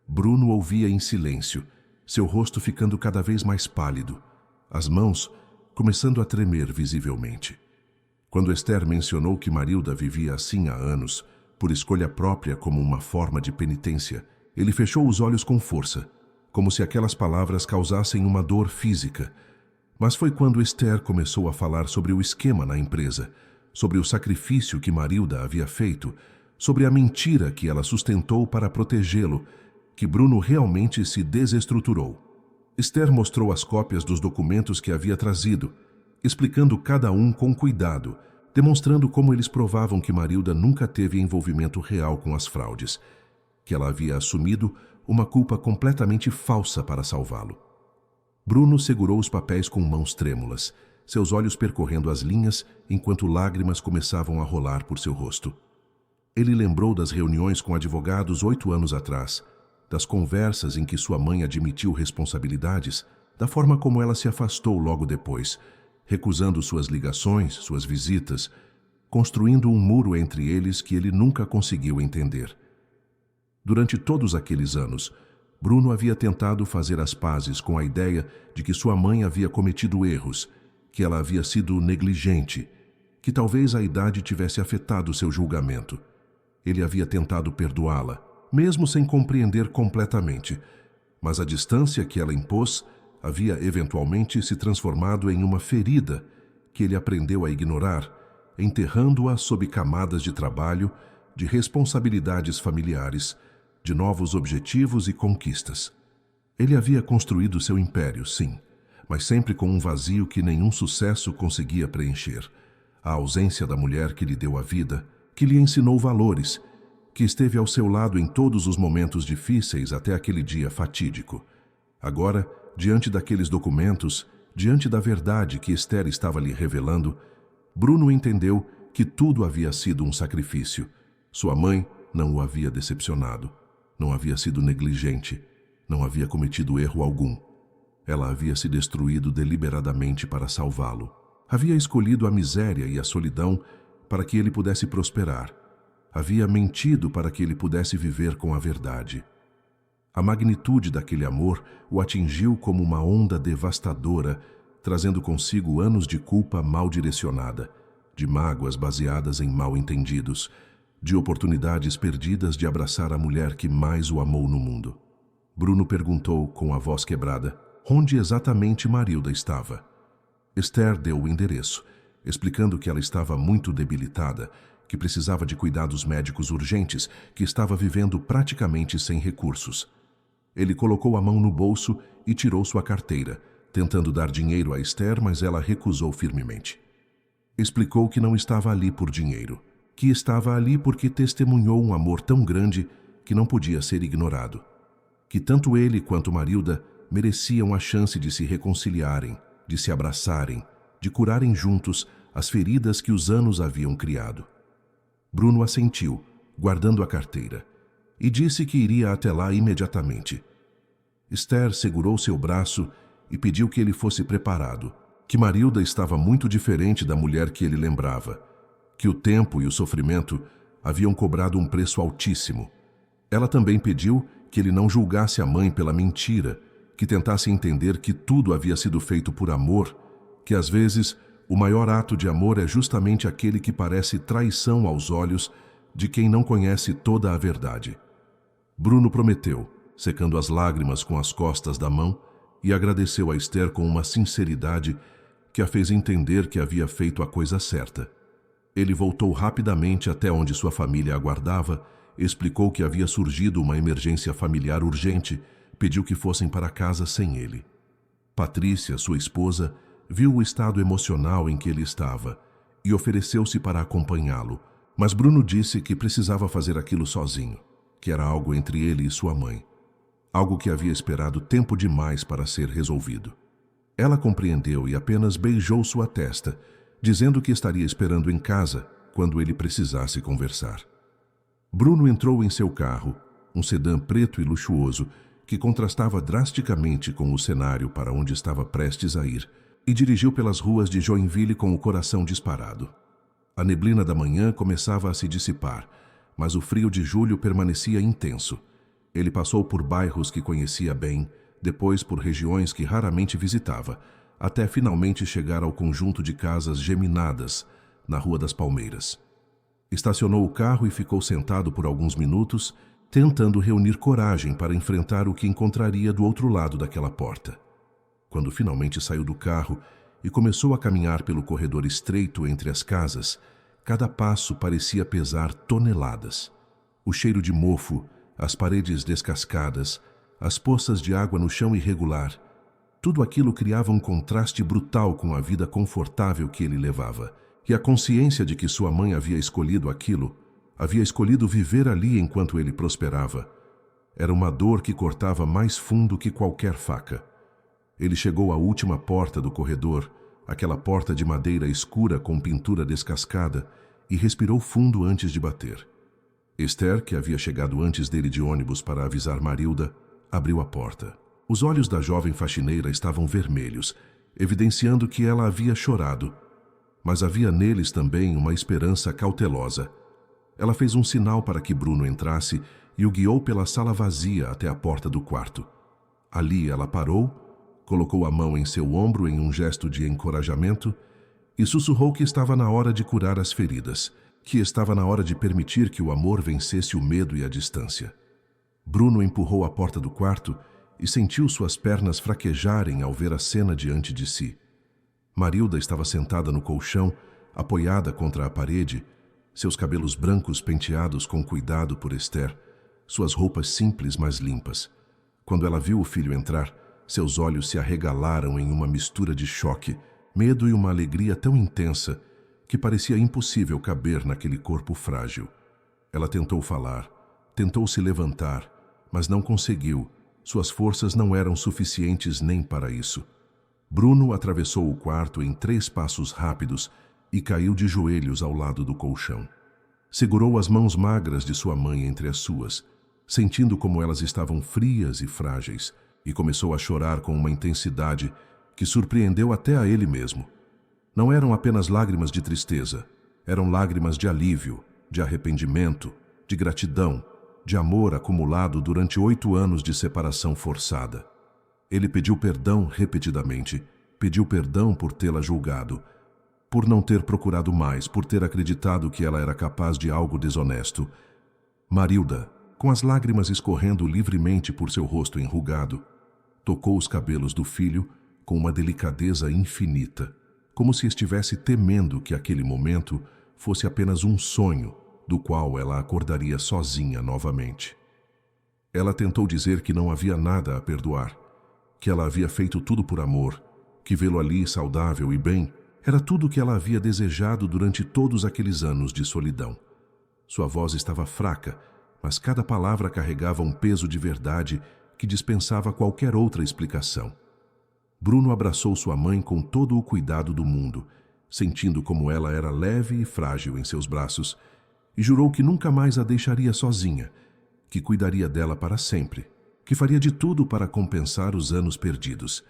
Bruno ouvia em silêncio, seu rosto ficando cada vez mais pálido, as mãos começando a tremer visivelmente. Quando Esther mencionou que Marilda vivia assim há anos, por escolha própria como uma forma de penitência, ele fechou os olhos com força, como se aquelas palavras causassem uma dor física. Mas foi quando Esther começou a falar sobre o esquema na empresa, sobre o sacrifício que Marilda havia feito, sobre a mentira que ela sustentou para protegê-lo, que Bruno realmente se desestruturou. Esther mostrou as cópias dos documentos que havia trazido, explicando cada um com cuidado, demonstrando como eles provavam que Marilda nunca teve envolvimento real com as fraudes, que ela havia assumido uma culpa completamente falsa para salvá-lo. Bruno segurou os papéis com mãos trêmulas, seus olhos percorrendo as linhas enquanto lágrimas começavam a rolar por seu rosto. Ele lembrou das reuniões com advogados 8 anos atrás, das conversas em que sua mãe admitiu responsabilidades, da forma como ela se afastou logo depois, recusando suas ligações, suas visitas, construindo um muro entre eles que ele nunca conseguiu entender. Durante todos aqueles anos, Bruno havia tentado fazer as pazes com a ideia de que sua mãe havia cometido erros, que ela havia sido negligente, que talvez a idade tivesse afetado seu julgamento. Ele havia tentado perdoá-la, mesmo sem compreender completamente, mas a distância que ela impôs havia eventualmente se transformado em uma ferida que ele aprendeu a ignorar, enterrando-a sob camadas de trabalho, de responsabilidades familiares, de novos objetivos e conquistas. Ele havia construído seu império, sim, mas sempre com um vazio que nenhum sucesso conseguia preencher. A ausência da mulher que lhe deu a vida, que lhe ensinou valores, que esteve ao seu lado em todos os momentos difíceis até aquele dia fatídico. Agora, diante daqueles documentos, diante da verdade que Esther estava lhe revelando, Bruno entendeu que tudo havia sido um sacrifício. Sua mãe não o havia decepcionado, não havia sido negligente, não havia cometido erro algum. Ela havia se destruído deliberadamente para salvá-lo. Havia escolhido a miséria e a solidão para que ele pudesse prosperar. Havia mentido para que ele pudesse viver com a verdade. A magnitude daquele amor o atingiu como uma onda devastadora, trazendo consigo anos de culpa mal direcionada, de mágoas baseadas em mal-entendidos, de oportunidades perdidas de abraçar a mulher que mais o amou no mundo. Bruno perguntou com a voz quebrada onde exatamente Marilda estava. Esther deu o endereço, explicando que ela estava muito debilitada, que precisava de cuidados médicos urgentes, que estava vivendo praticamente sem recursos. Ele colocou a mão no bolso e tirou sua carteira, tentando dar dinheiro a Esther, mas ela recusou firmemente. Explicou que não estava ali por dinheiro, que estava ali porque testemunhou um amor tão grande que não podia ser ignorado, que tanto ele quanto Marilda mereciam a chance de se reconciliarem, de se abraçarem, de curarem juntos as feridas que os anos haviam criado. Bruno assentiu, guardando a carteira, e disse que iria até lá imediatamente. Esther segurou seu braço e pediu que ele fosse preparado, que Marilda estava muito diferente da mulher que ele lembrava, que o tempo e o sofrimento haviam cobrado um preço altíssimo. Ela também pediu que ele não julgasse a mãe pela mentira, que tentasse entender que tudo havia sido feito por amor, que às vezes o maior ato de amor é justamente aquele que parece traição aos olhos de quem não conhece toda a verdade. Bruno prometeu, secando as lágrimas com as costas da mão, e agradeceu a Esther com uma sinceridade que a fez entender que havia feito a coisa certa. Ele voltou rapidamente até onde sua família aguardava, explicou que havia surgido uma emergência familiar urgente, pediu que fossem para casa sem ele. Patrícia, sua esposa, viu o estado emocional em que ele estava e ofereceu-se para acompanhá-lo, mas Bruno disse que precisava fazer aquilo sozinho, que era algo entre ele e sua mãe, algo que havia esperado tempo demais para ser resolvido. Ela compreendeu e apenas beijou sua testa, dizendo que estaria esperando em casa quando ele precisasse conversar. Bruno entrou em seu carro, um sedã preto e luxuoso, que contrastava drasticamente com o cenário para onde estava prestes a ir, e dirigiu pelas ruas de Joinville com o coração disparado. A neblina da manhã começava a se dissipar, mas o frio de julho permanecia intenso. Ele passou por bairros que conhecia bem, depois por regiões que raramente visitava, até finalmente chegar ao conjunto de casas geminadas na Rua das Palmeiras. Estacionou o carro e ficou sentado por alguns minutos, tentando reunir coragem para enfrentar o que encontraria do outro lado daquela porta. Quando finalmente saiu do carro e começou a caminhar pelo corredor estreito entre as casas, cada passo parecia pesar toneladas. O cheiro de mofo, as paredes descascadas, as poças de água no chão irregular, tudo aquilo criava um contraste brutal com a vida confortável que ele levava. E a consciência de que sua mãe havia escolhido aquilo, havia escolhido viver ali enquanto ele prosperava, era uma dor que cortava mais fundo que qualquer faca. Ele chegou à última porta do corredor, aquela porta de madeira escura com pintura descascada, e respirou fundo antes de bater. Esther, que havia chegado antes dele de ônibus para avisar Marilda, abriu a porta. Os olhos da jovem faxineira estavam vermelhos, evidenciando que ela havia chorado, mas havia neles também uma esperança cautelosa. Ela fez um sinal para que Bruno entrasse e o guiou pela sala vazia até a porta do quarto. Ali ela parou, colocou a mão em seu ombro em um gesto de encorajamento e sussurrou que estava na hora de curar as feridas, que estava na hora de permitir que o amor vencesse o medo e a distância. Bruno empurrou a porta do quarto e sentiu suas pernas fraquejarem ao ver a cena diante de si. Marilda estava sentada no colchão, apoiada contra a parede, seus cabelos brancos penteados com cuidado por Esther, suas roupas simples mas limpas. Quando ela viu o filho entrar, Seus olhos se arregalaram em uma mistura de choque, medo e uma alegria tão intensa que parecia impossível caber naquele corpo frágil. Ela tentou falar, tentou se levantar, mas não conseguiu. Suas forças não eram suficientes nem para isso. Bruno atravessou o quarto em 3 passos rápidos e caiu de joelhos ao lado do colchão. Segurou as mãos magras de sua mãe entre as suas, sentindo como elas estavam frias e frágeis, e começou a chorar com uma intensidade que surpreendeu até a ele mesmo. Não eram apenas lágrimas de tristeza, eram lágrimas de alívio, de arrependimento, de gratidão, de amor acumulado durante 8 anos de separação forçada. Ele pediu perdão repetidamente, pediu perdão por tê-la julgado, por não ter procurado mais, por ter acreditado que ela era capaz de algo desonesto. Marilda, com as lágrimas escorrendo livremente por seu rosto enrugado, tocou os cabelos do filho com uma delicadeza infinita, como se estivesse temendo que aquele momento fosse apenas um sonho do qual ela acordaria sozinha novamente. Ela tentou dizer que não havia nada a perdoar, que ela havia feito tudo por amor, que vê-lo ali saudável e bem era tudo o que ela havia desejado durante todos aqueles anos de solidão. Sua voz estava fraca, mas cada palavra carregava um peso de verdade que dispensava qualquer outra explicação. Bruno abraçou sua mãe com todo o cuidado do mundo, sentindo como ela era leve e frágil em seus braços, e jurou que nunca mais a deixaria sozinha, que cuidaria dela para sempre, que faria de tudo para compensar os anos perdidos.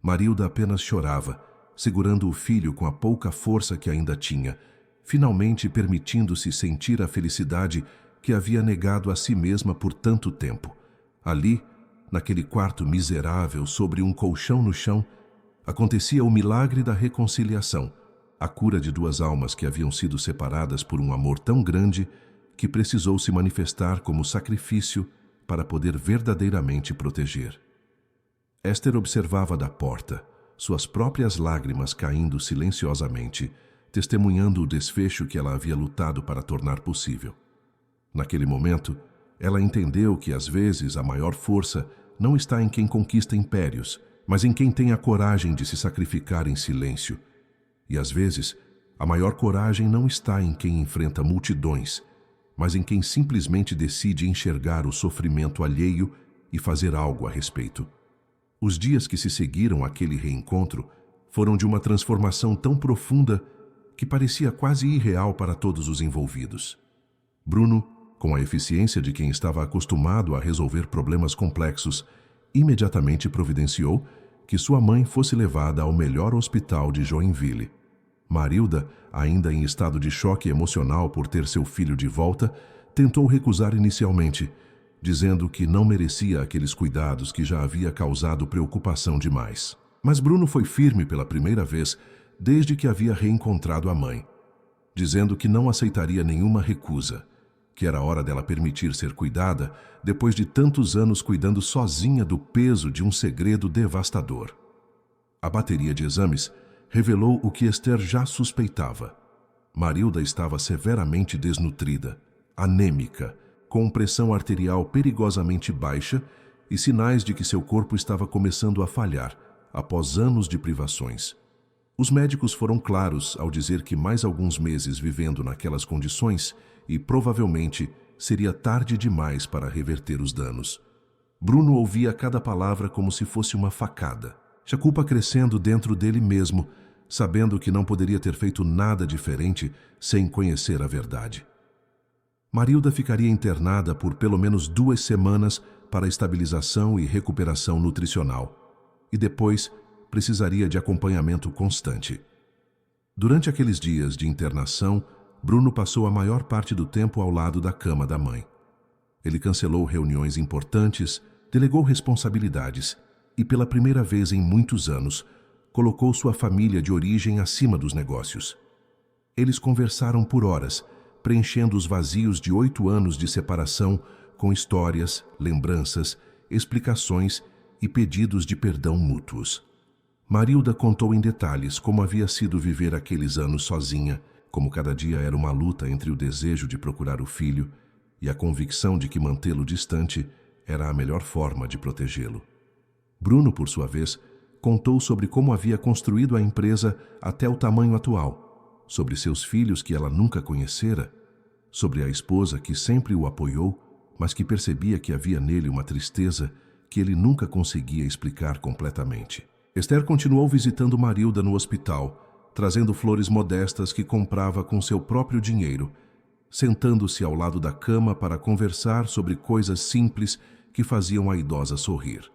Marilda apenas chorava, segurando o filho com a pouca força que ainda tinha, finalmente permitindo-se sentir a felicidade que havia negado a si mesma por tanto tempo. Ali, naquele quarto miserável, sobre um colchão no chão, acontecia o milagre da reconciliação, a cura de 2 almas que haviam sido separadas por um amor tão grande que precisou se manifestar como sacrifício para poder verdadeiramente proteger. Esther observava da porta, suas próprias lágrimas caindo silenciosamente, testemunhando o desfecho que ela havia lutado para tornar possível. Naquele momento, ela entendeu que às vezes a maior força não está em quem conquista impérios, mas em quem tem a coragem de se sacrificar em silêncio. E às vezes, a maior coragem não está em quem enfrenta multidões, mas em quem simplesmente decide enxergar o sofrimento alheio e fazer algo a respeito. Os dias que se seguiram àquele reencontro foram de uma transformação tão profunda que parecia quase irreal para todos os envolvidos. Bruno, com a eficiência de quem estava acostumado a resolver problemas complexos, imediatamente providenciou que sua mãe fosse levada ao melhor hospital de Joinville. Marilda, ainda em estado de choque emocional por ter seu filho de volta, tentou recusar inicialmente, dizendo que não merecia aqueles cuidados que já havia causado preocupação demais. Mas Bruno foi firme pela primeira vez desde que havia reencontrado a mãe, dizendo que não aceitaria nenhuma recusa, que era hora dela permitir ser cuidada depois de tantos anos cuidando sozinha do peso de um segredo devastador. A bateria de exames revelou o que Esther já suspeitava. Marilda estava severamente desnutrida, anêmica, com pressão arterial perigosamente baixa e sinais de que seu corpo estava começando a falhar após anos de privações. Os médicos foram claros ao dizer que mais alguns meses vivendo naquelas condições e provavelmente seria tarde demais para reverter os danos. Bruno ouvia cada palavra como se fosse uma facada, a culpa crescendo dentro dele mesmo, sabendo que não poderia ter feito nada diferente sem conhecer a verdade. Marilda ficaria internada por pelo menos 2 semanas para estabilização e recuperação nutricional, e depois precisaria de acompanhamento constante. Durante aqueles dias de internação, Bruno passou a maior parte do tempo ao lado da cama da mãe. Ele cancelou reuniões importantes, delegou responsabilidades e, pela primeira vez em muitos anos, colocou sua família de origem acima dos negócios. Eles conversaram por horas, preenchendo os vazios de 8 anos de separação com histórias, lembranças, explicações e pedidos de perdão mútuos. Marilda contou em detalhes como havia sido viver aqueles anos sozinha, como cada dia era uma luta entre o desejo de procurar o filho e a convicção de que mantê-lo distante era a melhor forma de protegê-lo. Bruno, por sua vez, contou sobre como havia construído a empresa até o tamanho atual, sobre seus filhos que ela nunca conhecera, sobre a esposa que sempre o apoiou, mas que percebia que havia nele uma tristeza que ele nunca conseguia explicar completamente. Esther continuou visitando Marilda no hospital, trazendo flores modestas que comprava com seu próprio dinheiro, sentando-se ao lado da cama para conversar sobre coisas simples que faziam a idosa sorrir.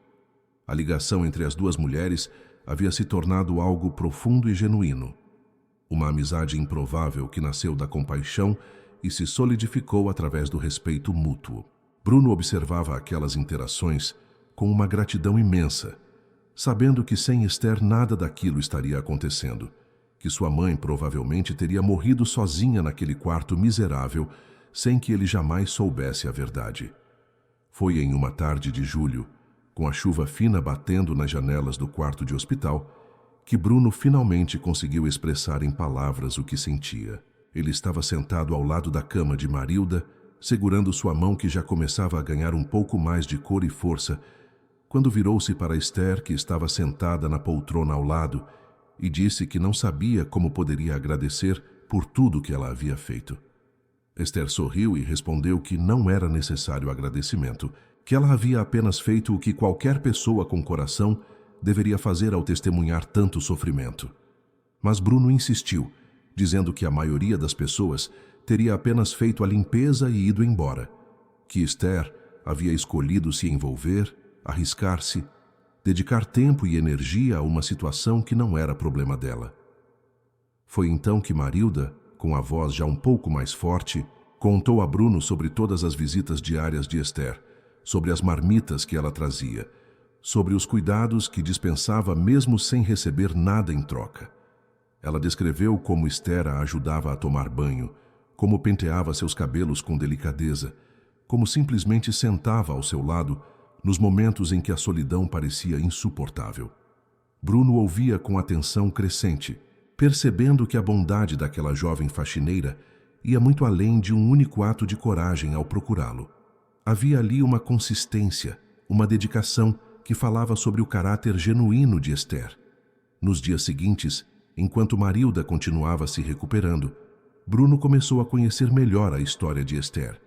A ligação entre as duas mulheres havia se tornado algo profundo e genuíno. Uma amizade improvável que nasceu da compaixão e se solidificou através do respeito mútuo. Bruno observava aquelas interações com uma gratidão imensa, sabendo que sem Esther nada daquilo estaria acontecendo, que sua mãe provavelmente teria morrido sozinha naquele quarto miserável, sem que ele jamais soubesse a verdade. Foi em uma tarde de julho, com a chuva fina batendo nas janelas do quarto de hospital, que Bruno finalmente conseguiu expressar em palavras o que sentia. Ele estava sentado ao lado da cama de Marilda, segurando sua mão que já começava a ganhar um pouco mais de cor e força, quando virou-se para Esther, que estava sentada na poltrona ao lado, e disse que não sabia como poderia agradecer por tudo que ela havia feito. Esther sorriu e respondeu que não era necessário agradecimento, que ela havia apenas feito o que qualquer pessoa com coração deveria fazer ao testemunhar tanto sofrimento. Mas Bruno insistiu, dizendo que a maioria das pessoas teria apenas feito a limpeza e ido embora, que Esther havia escolhido se envolver, arriscar-se, dedicar tempo e energia a uma situação que não era problema dela. Foi então que Marilda, com a voz já um pouco mais forte, contou a Bruno sobre todas as visitas diárias de Esther, sobre as marmitas que ela trazia, sobre os cuidados que dispensava mesmo sem receber nada em troca. Ela descreveu como Esther a ajudava a tomar banho, como penteava seus cabelos com delicadeza, como simplesmente sentava ao seu lado nos momentos em que a solidão parecia insuportável. Bruno ouvia com atenção crescente, percebendo que a bondade daquela jovem faxineira ia muito além de um único ato de coragem ao procurá-lo. Havia ali uma consistência, uma dedicação que falava sobre o caráter genuíno de Esther. Nos dias seguintes, enquanto Marilda continuava se recuperando, Bruno começou a conhecer melhor a história de Esther.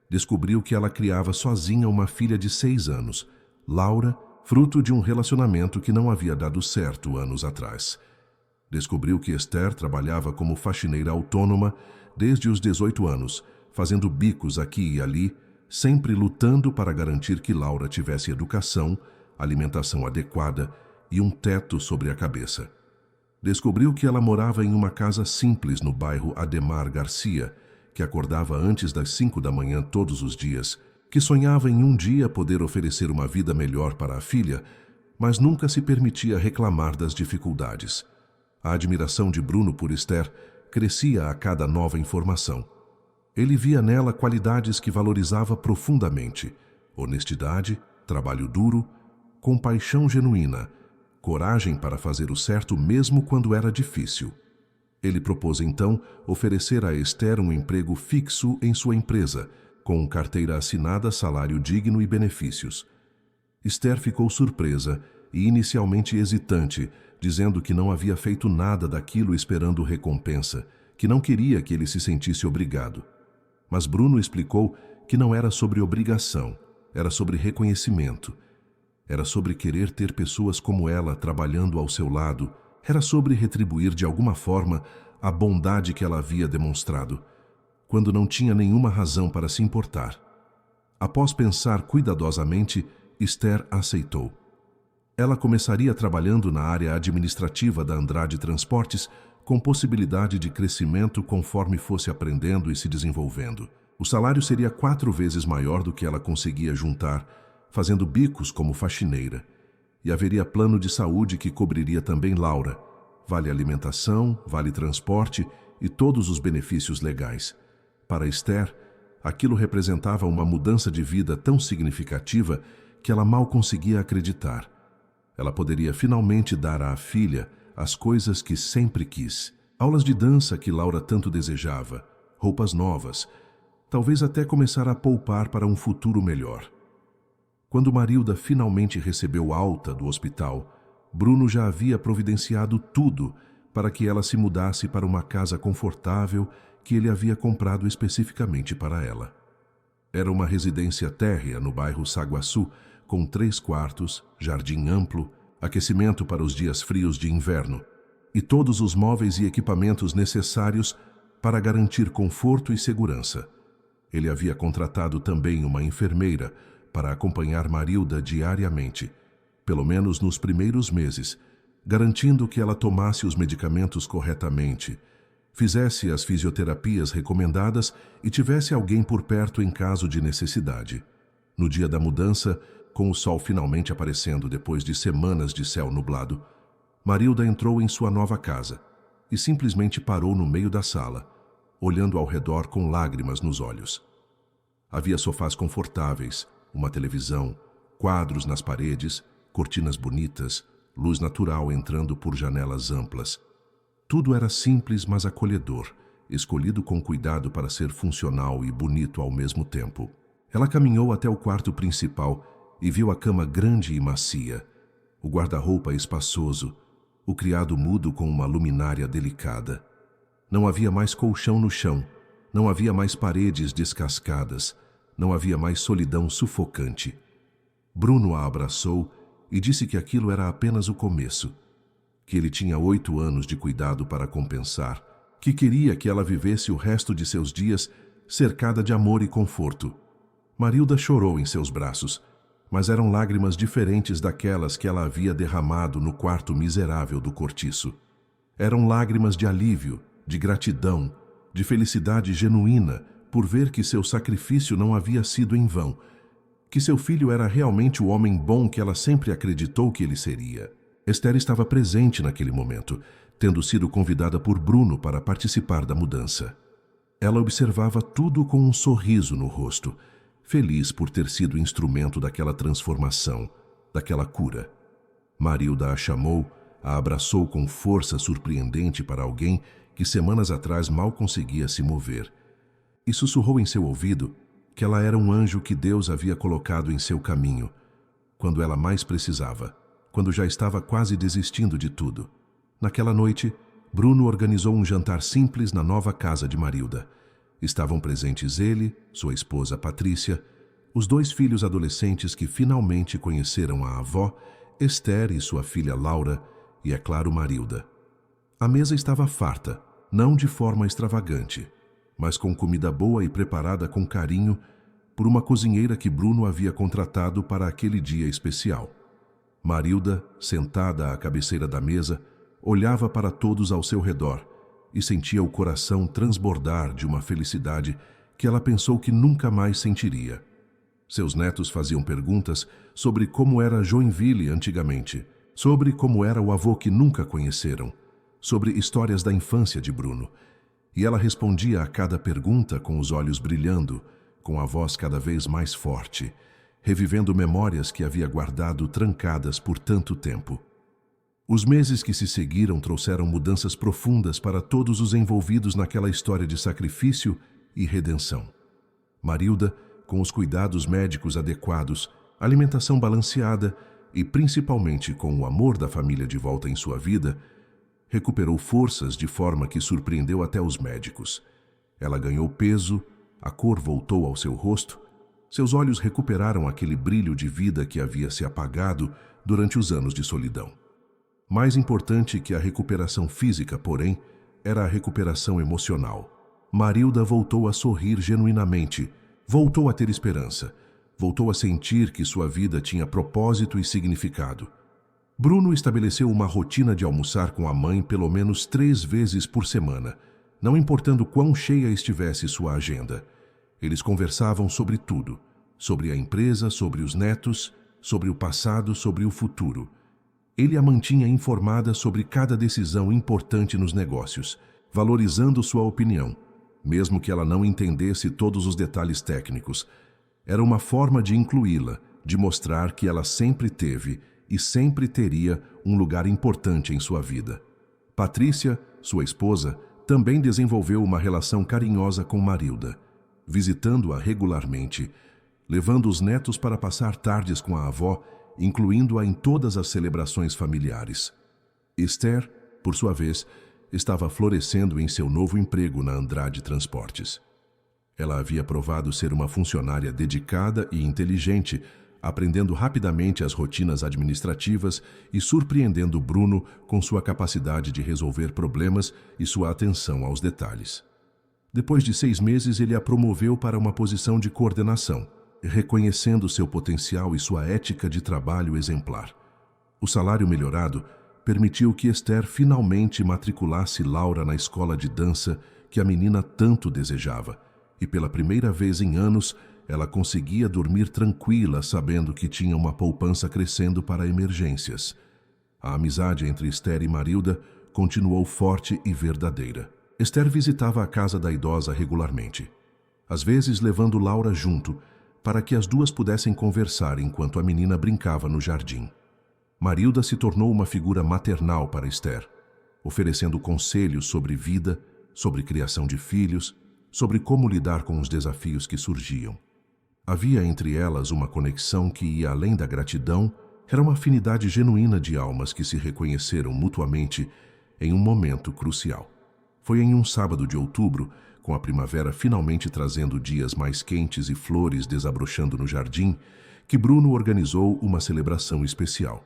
Descobriu que ela criava sozinha uma filha de 6 anos, Laura, fruto de um relacionamento que não havia dado certo anos atrás. Descobriu que Esther trabalhava como faxineira autônoma desde os 18 anos, fazendo bicos aqui e ali, sempre lutando para garantir que Laura tivesse educação, alimentação adequada e um teto sobre a cabeça. Descobriu que ela morava em uma casa simples no bairro Ademar Garcia, que acordava antes das 5 da manhã todos os dias, que sonhava em um dia poder oferecer uma vida melhor para a filha, mas nunca se permitia reclamar das dificuldades. A admiração de Bruno por Esther crescia a cada nova informação. Ele via nela qualidades que valorizava profundamente: honestidade, trabalho duro, compaixão genuína, coragem para fazer o certo mesmo quando era difícil. Ele propôs então oferecer a Esther um emprego fixo em sua empresa, com carteira assinada, salário digno e benefícios. Esther ficou surpresa e inicialmente hesitante, dizendo que não havia feito nada daquilo esperando recompensa, que não queria que ele se sentisse obrigado. Mas Bruno explicou que não era sobre obrigação, era sobre reconhecimento. Era sobre querer ter pessoas como ela trabalhando ao seu lado, era sobre retribuir de alguma forma a bondade que ela havia demonstrado, quando não tinha nenhuma razão para se importar. Após pensar cuidadosamente, Esther aceitou. Ela começaria trabalhando na área administrativa da Andrade Transportes, com possibilidade de crescimento conforme fosse aprendendo e se desenvolvendo. O salário seria 4 vezes maior do que ela conseguia juntar, fazendo bicos como faxineira. E haveria plano de saúde que cobriria também Laura, vale alimentação, vale transporte e todos os benefícios legais. Para Esther, aquilo representava uma mudança de vida tão significativa que ela mal conseguia acreditar. Ela poderia finalmente dar à filha as coisas que sempre quis: aulas de dança que Laura tanto desejava, roupas novas, talvez até começar a poupar para um futuro melhor. Quando Marilda finalmente recebeu alta do hospital, Bruno já havia providenciado tudo para que ela se mudasse para uma casa confortável que ele havia comprado especificamente para ela. Era uma residência térrea no bairro Saguaçu, com 3 quartos, jardim amplo, aquecimento para os dias frios de inverno e todos os móveis e equipamentos necessários para garantir conforto e segurança. Ele havia contratado também uma enfermeira para acompanhar Marilda diariamente, pelo menos nos primeiros meses, garantindo que ela tomasse os medicamentos corretamente, fizesse as fisioterapias recomendadas e tivesse alguém por perto em caso de necessidade. No dia da mudança, com o sol finalmente aparecendo depois de semanas de céu nublado, Marilda entrou em sua nova casa e simplesmente parou no meio da sala, olhando ao redor com lágrimas nos olhos. Havia sofás confortáveis, uma televisão, quadros nas paredes, cortinas bonitas, luz natural entrando por janelas amplas. Tudo era simples, mas acolhedor, escolhido com cuidado para ser funcional e bonito ao mesmo tempo. Ela caminhou até o quarto principal e viu a cama grande e macia, o guarda-roupa espaçoso, o criado mudo com uma luminária delicada. Não havia mais colchão no chão, não havia mais paredes descascadas, não havia mais solidão sufocante. Bruno a abraçou e disse que aquilo era apenas o começo, que ele tinha 8 anos de cuidado para compensar, que queria que ela vivesse o resto de seus dias cercada de amor e conforto. Marilda chorou em seus braços, mas eram lágrimas diferentes daquelas que ela havia derramado no quarto miserável do cortiço. Eram lágrimas de alívio, de gratidão, de felicidade genuína por ver que seu sacrifício não havia sido em vão, que seu filho era realmente o homem bom que ela sempre acreditou que ele seria. Esther estava presente naquele momento, tendo sido convidada por Bruno para participar da mudança. Ela observava tudo com um sorriso no rosto, feliz por ter sido instrumento daquela transformação, daquela cura. Marilda a chamou, a abraçou com força surpreendente para alguém que semanas atrás mal conseguia se mover, e sussurrou em seu ouvido que ela era um anjo que Deus havia colocado em seu caminho, quando ela mais precisava, quando já estava quase desistindo de tudo. Naquela noite, Bruno organizou um jantar simples na nova casa de Marilda. Estavam presentes ele, sua esposa Patrícia, os 2 filhos adolescentes que finalmente conheceram a avó, Esther e sua filha Laura, e, é claro, Marilda. A mesa estava farta, não de forma extravagante, mas com comida boa e preparada com carinho por uma cozinheira que Bruno havia contratado para aquele dia especial. Marilda, sentada à cabeceira da mesa, olhava para todos ao seu redor e sentia o coração transbordar de uma felicidade que ela pensou que nunca mais sentiria. Seus netos faziam perguntas sobre como era Joinville antigamente, sobre como era o avô que nunca conheceram, sobre histórias da infância de Bruno. E ela respondia a cada pergunta com os olhos brilhando, com a voz cada vez mais forte, revivendo memórias que havia guardado trancadas por tanto tempo. Os meses que se seguiram trouxeram mudanças profundas para todos os envolvidos naquela história de sacrifício e redenção. Marilda, com os cuidados médicos adequados, alimentação balanceada e principalmente com o amor da família de volta em sua vida, recuperou forças de forma que surpreendeu até os médicos. Ela ganhou peso, a cor voltou ao seu rosto, seus olhos recuperaram aquele brilho de vida que havia se apagado durante os anos de solidão. Mais importante que a recuperação física, porém, era a recuperação emocional. Marilda voltou a sorrir genuinamente, voltou a ter esperança, voltou a sentir que sua vida tinha propósito e significado. Bruno estabeleceu uma rotina de almoçar com a mãe pelo menos 3 vezes por semana, não importando quão cheia estivesse sua agenda. Eles conversavam sobre tudo, sobre a empresa, sobre os netos, sobre o passado, sobre o futuro. Ele a mantinha informada sobre cada decisão importante nos negócios, valorizando sua opinião, mesmo que ela não entendesse todos os detalhes técnicos. Era uma forma de incluí-la, de mostrar que ela sempre teve e sempre teria um lugar importante em sua vida. Patrícia, sua esposa, também desenvolveu uma relação carinhosa com Marilda, visitando-a regularmente, levando os netos para passar tardes com a avó, incluindo-a em todas as celebrações familiares. Esther, por sua vez, estava florescendo em seu novo emprego na Andrade Transportes. Ela havia provado ser uma funcionária dedicada e inteligente, aprendendo rapidamente as rotinas administrativas e surpreendendo Bruno com sua capacidade de resolver problemas e sua atenção aos detalhes. Depois de 6 meses, ele a promoveu para uma posição de coordenação, reconhecendo seu potencial e sua ética de trabalho exemplar. O salário melhorado permitiu que Esther finalmente matriculasse Laura na escola de dança que a menina tanto desejava, e pela primeira vez em anos, ela conseguia dormir tranquila sabendo que tinha uma poupança crescendo para emergências. A amizade entre Esther e Marilda continuou forte e verdadeira. Esther visitava a casa da idosa regularmente, às vezes levando Laura junto, para que as duas pudessem conversar enquanto a menina brincava no jardim. Marilda se tornou uma figura maternal para Esther, oferecendo conselhos sobre vida, sobre criação de filhos, sobre como lidar com os desafios que surgiam. Havia entre elas uma conexão que ia além da gratidão, era uma afinidade genuína de almas que se reconheceram mutuamente em um momento crucial. Foi em um sábado de outubro, com a primavera finalmente trazendo dias mais quentes e flores desabrochando no jardim, que Bruno organizou uma celebração especial.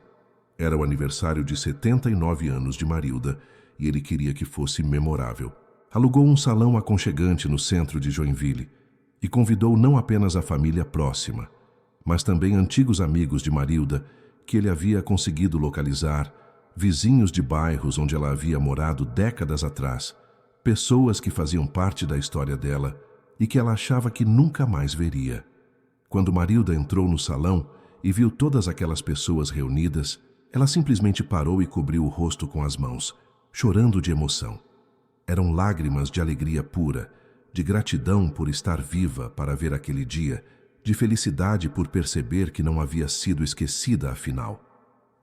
Era o aniversário de 79 anos de Marilda e ele queria que fosse memorável. Alugou um salão aconchegante no centro de Joinville e convidou não apenas a família próxima, mas também antigos amigos de Marilda que ele havia conseguido localizar, vizinhos de bairros onde ela havia morado décadas atrás, pessoas que faziam parte da história dela e que ela achava que nunca mais veria. Quando Marilda entrou no salão e viu todas aquelas pessoas reunidas, ela simplesmente parou e cobriu o rosto com as mãos, chorando de emoção. Eram lágrimas de alegria pura, de gratidão por estar viva para ver aquele dia, de felicidade por perceber que não havia sido esquecida afinal.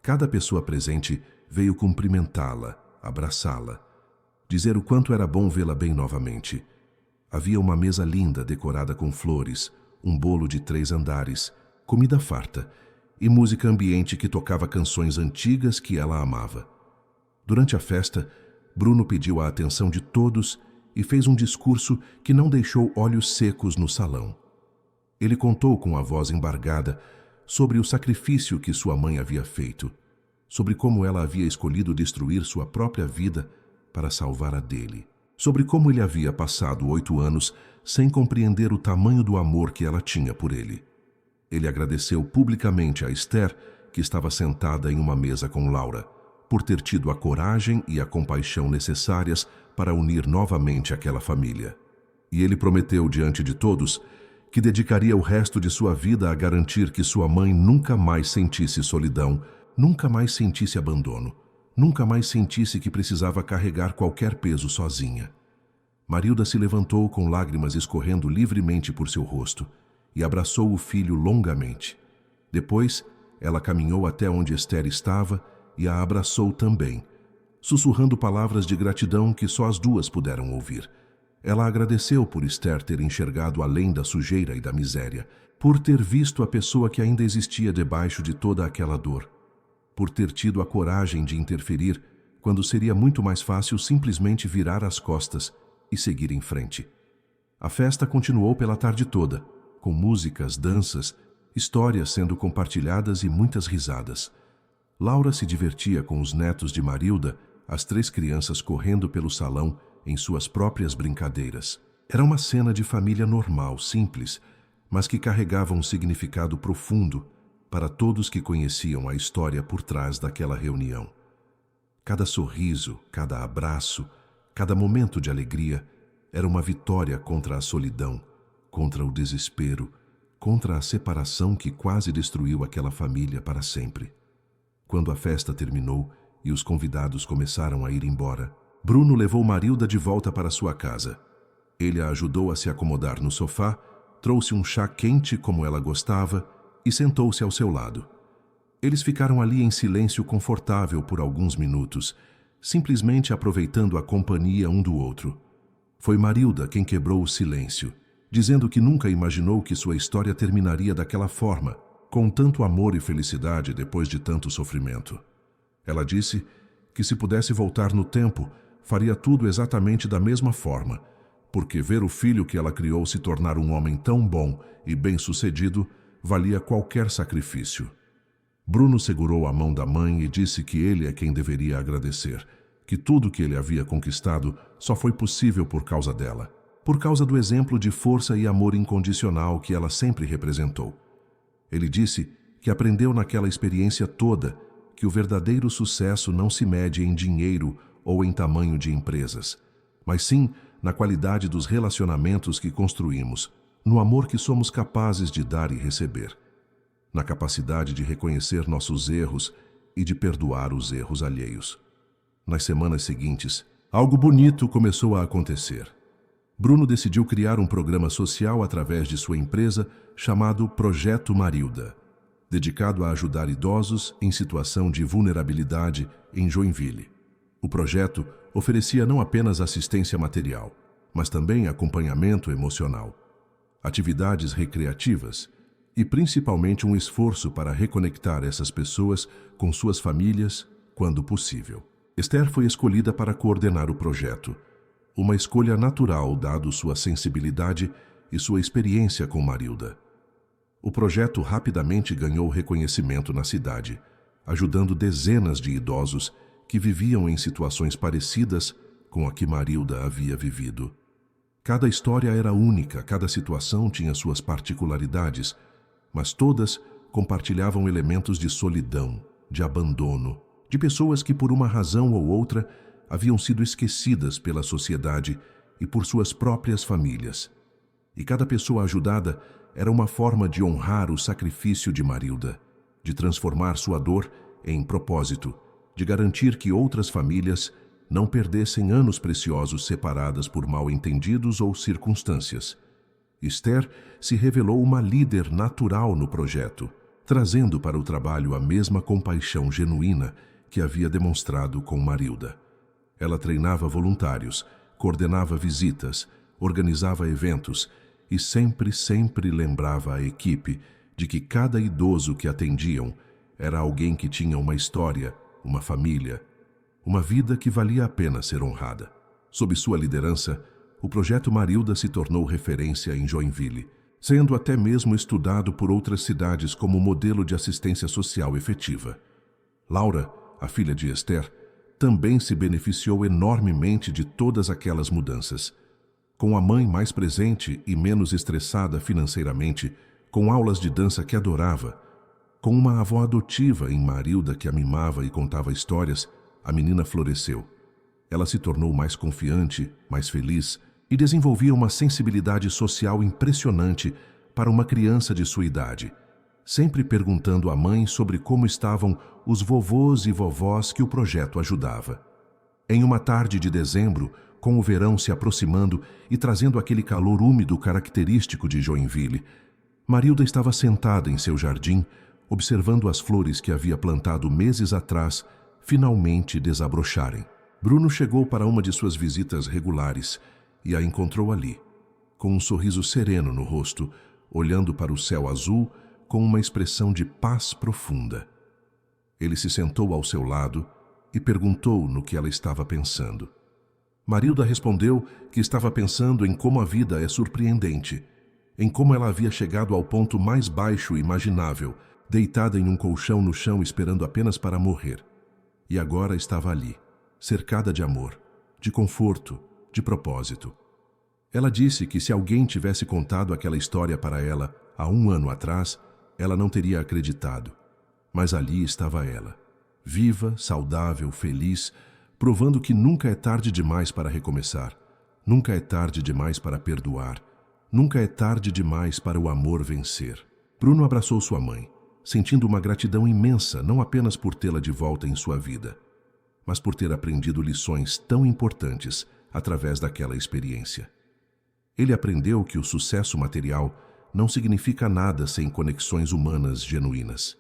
Cada pessoa presente veio cumprimentá-la, abraçá-la, dizer o quanto era bom vê-la bem novamente. Havia uma mesa linda decorada com flores, um bolo de 3 andares, comida farta e música ambiente que tocava canções antigas que ela amava. Durante a festa, Bruno pediu a atenção de todos e fez um discurso que não deixou olhos secos no salão. Ele contou com a voz embargada sobre o sacrifício que sua mãe havia feito, sobre como ela havia escolhido destruir sua própria vida para salvar a dele, sobre como ele havia passado 8 anos sem compreender o tamanho do amor que ela tinha por ele. Ele agradeceu publicamente a Esther, que estava sentada em uma mesa com Laura, por ter tido a coragem e a compaixão necessárias para unir novamente aquela família. E ele prometeu diante de todos que dedicaria o resto de sua vida a garantir que sua mãe nunca mais sentisse solidão, nunca mais sentisse abandono, nunca mais sentisse que precisava carregar qualquer peso sozinha. Marilda se levantou com lágrimas escorrendo livremente por seu rosto e abraçou o filho longamente. Depois, ela caminhou até onde Esther estava e a abraçou também, sussurrando palavras de gratidão que só as duas puderam ouvir. Ela agradeceu por Esther ter enxergado além da sujeira e da miséria, por ter visto a pessoa que ainda existia debaixo de toda aquela dor, por ter tido a coragem de interferir quando seria muito mais fácil simplesmente virar as costas e seguir em frente. A festa continuou pela tarde toda, com músicas, danças, histórias sendo compartilhadas e muitas risadas. Laura se divertia com os netos de Marilda, as 3 crianças correndo pelo salão em suas próprias brincadeiras. Era uma cena de família normal, simples, mas que carregava um significado profundo para todos que conheciam a história por trás daquela reunião. Cada sorriso, cada abraço, cada momento de alegria era uma vitória contra a solidão, contra o desespero, contra a separação que quase destruiu aquela família para sempre. Quando a festa terminou e os convidados começaram a ir embora, Bruno levou Marilda de volta para sua casa. Ele a ajudou a se acomodar no sofá, trouxe um chá quente como ela gostava e sentou-se ao seu lado. Eles ficaram ali em silêncio confortável por alguns minutos, simplesmente aproveitando a companhia um do outro. Foi Marilda quem quebrou o silêncio, dizendo que nunca imaginou que sua história terminaria daquela forma, com tanto amor e felicidade depois de tanto sofrimento. Ela disse que se pudesse voltar no tempo, faria tudo exatamente da mesma forma, porque ver o filho que ela criou se tornar um homem tão bom e bem-sucedido valia qualquer sacrifício. Bruno segurou a mão da mãe e disse que ele é quem deveria agradecer, que tudo que ele havia conquistado só foi possível por causa dela, por causa do exemplo de força e amor incondicional que ela sempre representou. Ele disse que aprendeu naquela experiência toda que o verdadeiro sucesso não se mede em dinheiro ou em tamanho de empresas, mas sim na qualidade dos relacionamentos que construímos, no amor que somos capazes de dar e receber, na capacidade de reconhecer nossos erros e de perdoar os erros alheios. Nas semanas seguintes, algo bonito começou a acontecer. Bruno decidiu criar um programa social através de sua empresa chamado Projeto Marilda, dedicado a ajudar idosos em situação de vulnerabilidade em Joinville. O projeto oferecia não apenas assistência material, mas também acompanhamento emocional, atividades recreativas e principalmente um esforço para reconectar essas pessoas com suas famílias quando possível. Esther foi escolhida para coordenar o projeto, uma escolha natural dado sua sensibilidade e sua experiência com Marilda. O projeto rapidamente ganhou reconhecimento na cidade, ajudando dezenas de idosos que viviam em situações parecidas com a que Marilda havia vivido. Cada história era única, cada situação tinha suas particularidades, mas todas compartilhavam elementos de solidão, de abandono, de pessoas que por uma razão ou outra haviam sido esquecidas pela sociedade e por suas próprias famílias. E cada pessoa ajudada era uma forma de honrar o sacrifício de Marilda, de transformar sua dor em propósito, de garantir que outras famílias não perdessem anos preciosos separadas por mal-entendidos ou circunstâncias. Esther se revelou uma líder natural no projeto, trazendo para o trabalho a mesma compaixão genuína que havia demonstrado com Marilda. Ela treinava voluntários, coordenava visitas, organizava eventos e sempre lembrava a equipe de que cada idoso que atendiam era alguém que tinha uma história, uma família, uma vida que valia a pena ser honrada. Sob sua liderança, o Projeto Marilda se tornou referência em Joinville, sendo até mesmo estudado por outras cidades como modelo de assistência social efetiva. Laura, a filha de Esther, também se beneficiou enormemente de todas aquelas mudanças. Com a mãe mais presente e menos estressada financeiramente, com aulas de dança que adorava, com uma avó adotiva em Marilda que a mimava e contava histórias, a menina floresceu. Ela se tornou mais confiante, mais feliz e desenvolvia uma sensibilidade social impressionante para uma criança de sua idade, sempre perguntando à mãe sobre como estavam os vovôs e vovós que o projeto ajudava. Em uma tarde de dezembro, com o verão se aproximando e trazendo aquele calor úmido característico de Joinville, Marilda estava sentada em seu jardim, observando as flores que havia plantado meses atrás finalmente desabrocharem. Bruno chegou para uma de suas visitas regulares e a encontrou ali, com um sorriso sereno no rosto, olhando para o céu azul com uma expressão de paz profunda. Ele se sentou ao seu lado e perguntou no que ela estava pensando. Marilda respondeu que estava pensando em como a vida é surpreendente, em como ela havia chegado ao ponto mais baixo imaginável, deitada em um colchão no chão esperando apenas para morrer. E agora estava ali, cercada de amor, de conforto, de propósito. Ela disse que se alguém tivesse contado aquela história para ela há 1 ano atrás, ela não teria acreditado. Mas ali estava ela, viva, saudável, feliz, provando que nunca é tarde demais para recomeçar, nunca é tarde demais para perdoar, nunca é tarde demais para o amor vencer. Bruno abraçou sua mãe, sentindo uma gratidão imensa não apenas por tê-la de volta em sua vida, mas por ter aprendido lições tão importantes através daquela experiência. Ele aprendeu que o sucesso material não significa nada sem conexões humanas genuínas.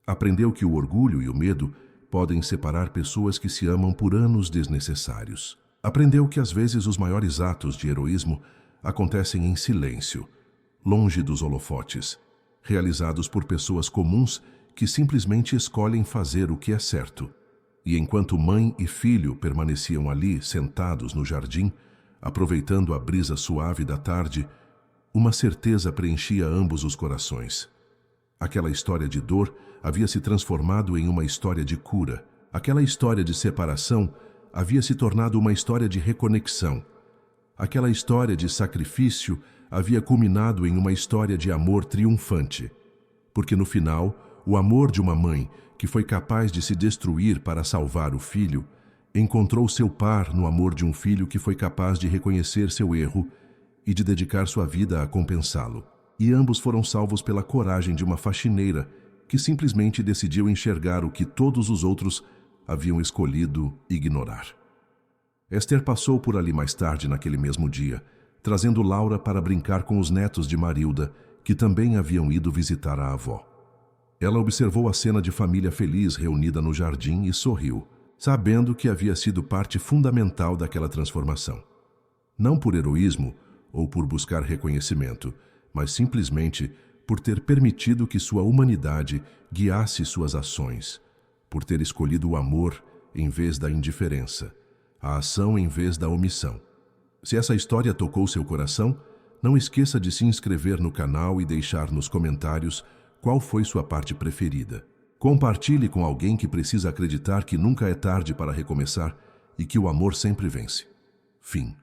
Aprendeu que o orgulho e o medo podem separar pessoas que se amam por anos desnecessários. Aprendeu que às vezes os maiores atos de heroísmo acontecem em silêncio, longe dos holofotes, realizados por pessoas comuns que simplesmente escolhem fazer o que é certo. E enquanto mãe e filho permaneciam ali, sentados no jardim, aproveitando a brisa suave da tarde, uma certeza preenchia ambos os corações. Aquela história de dor havia se transformado em uma história de cura. Aquela história de separação havia se tornado uma história de reconexão. Aquela história de sacrifício havia culminado em uma história de amor triunfante. Porque no final, o amor de uma mãe que foi capaz de se destruir para salvar o filho, encontrou seu par no amor de um filho que foi capaz de reconhecer seu erro e de dedicar sua vida a compensá-lo. E ambos foram salvos pela coragem de uma faxineira que simplesmente decidiu enxergar o que todos os outros haviam escolhido ignorar. Esther passou por ali mais tarde naquele mesmo dia, trazendo Laura para brincar com os netos de Marilda, que também haviam ido visitar a avó. Ela observou a cena de família feliz reunida no jardim e sorriu, sabendo que havia sido parte fundamental daquela transformação. Não por heroísmo ou por buscar reconhecimento, mas simplesmente por ter permitido que sua humanidade guiasse suas ações, por ter escolhido o amor em vez da indiferença, a ação em vez da omissão. Se essa história tocou seu coração, não esqueça de se inscrever no canal e deixar nos comentários qual foi sua parte preferida. Compartilhe com alguém que precisa acreditar que nunca é tarde para recomeçar e que o amor sempre vence. Fim.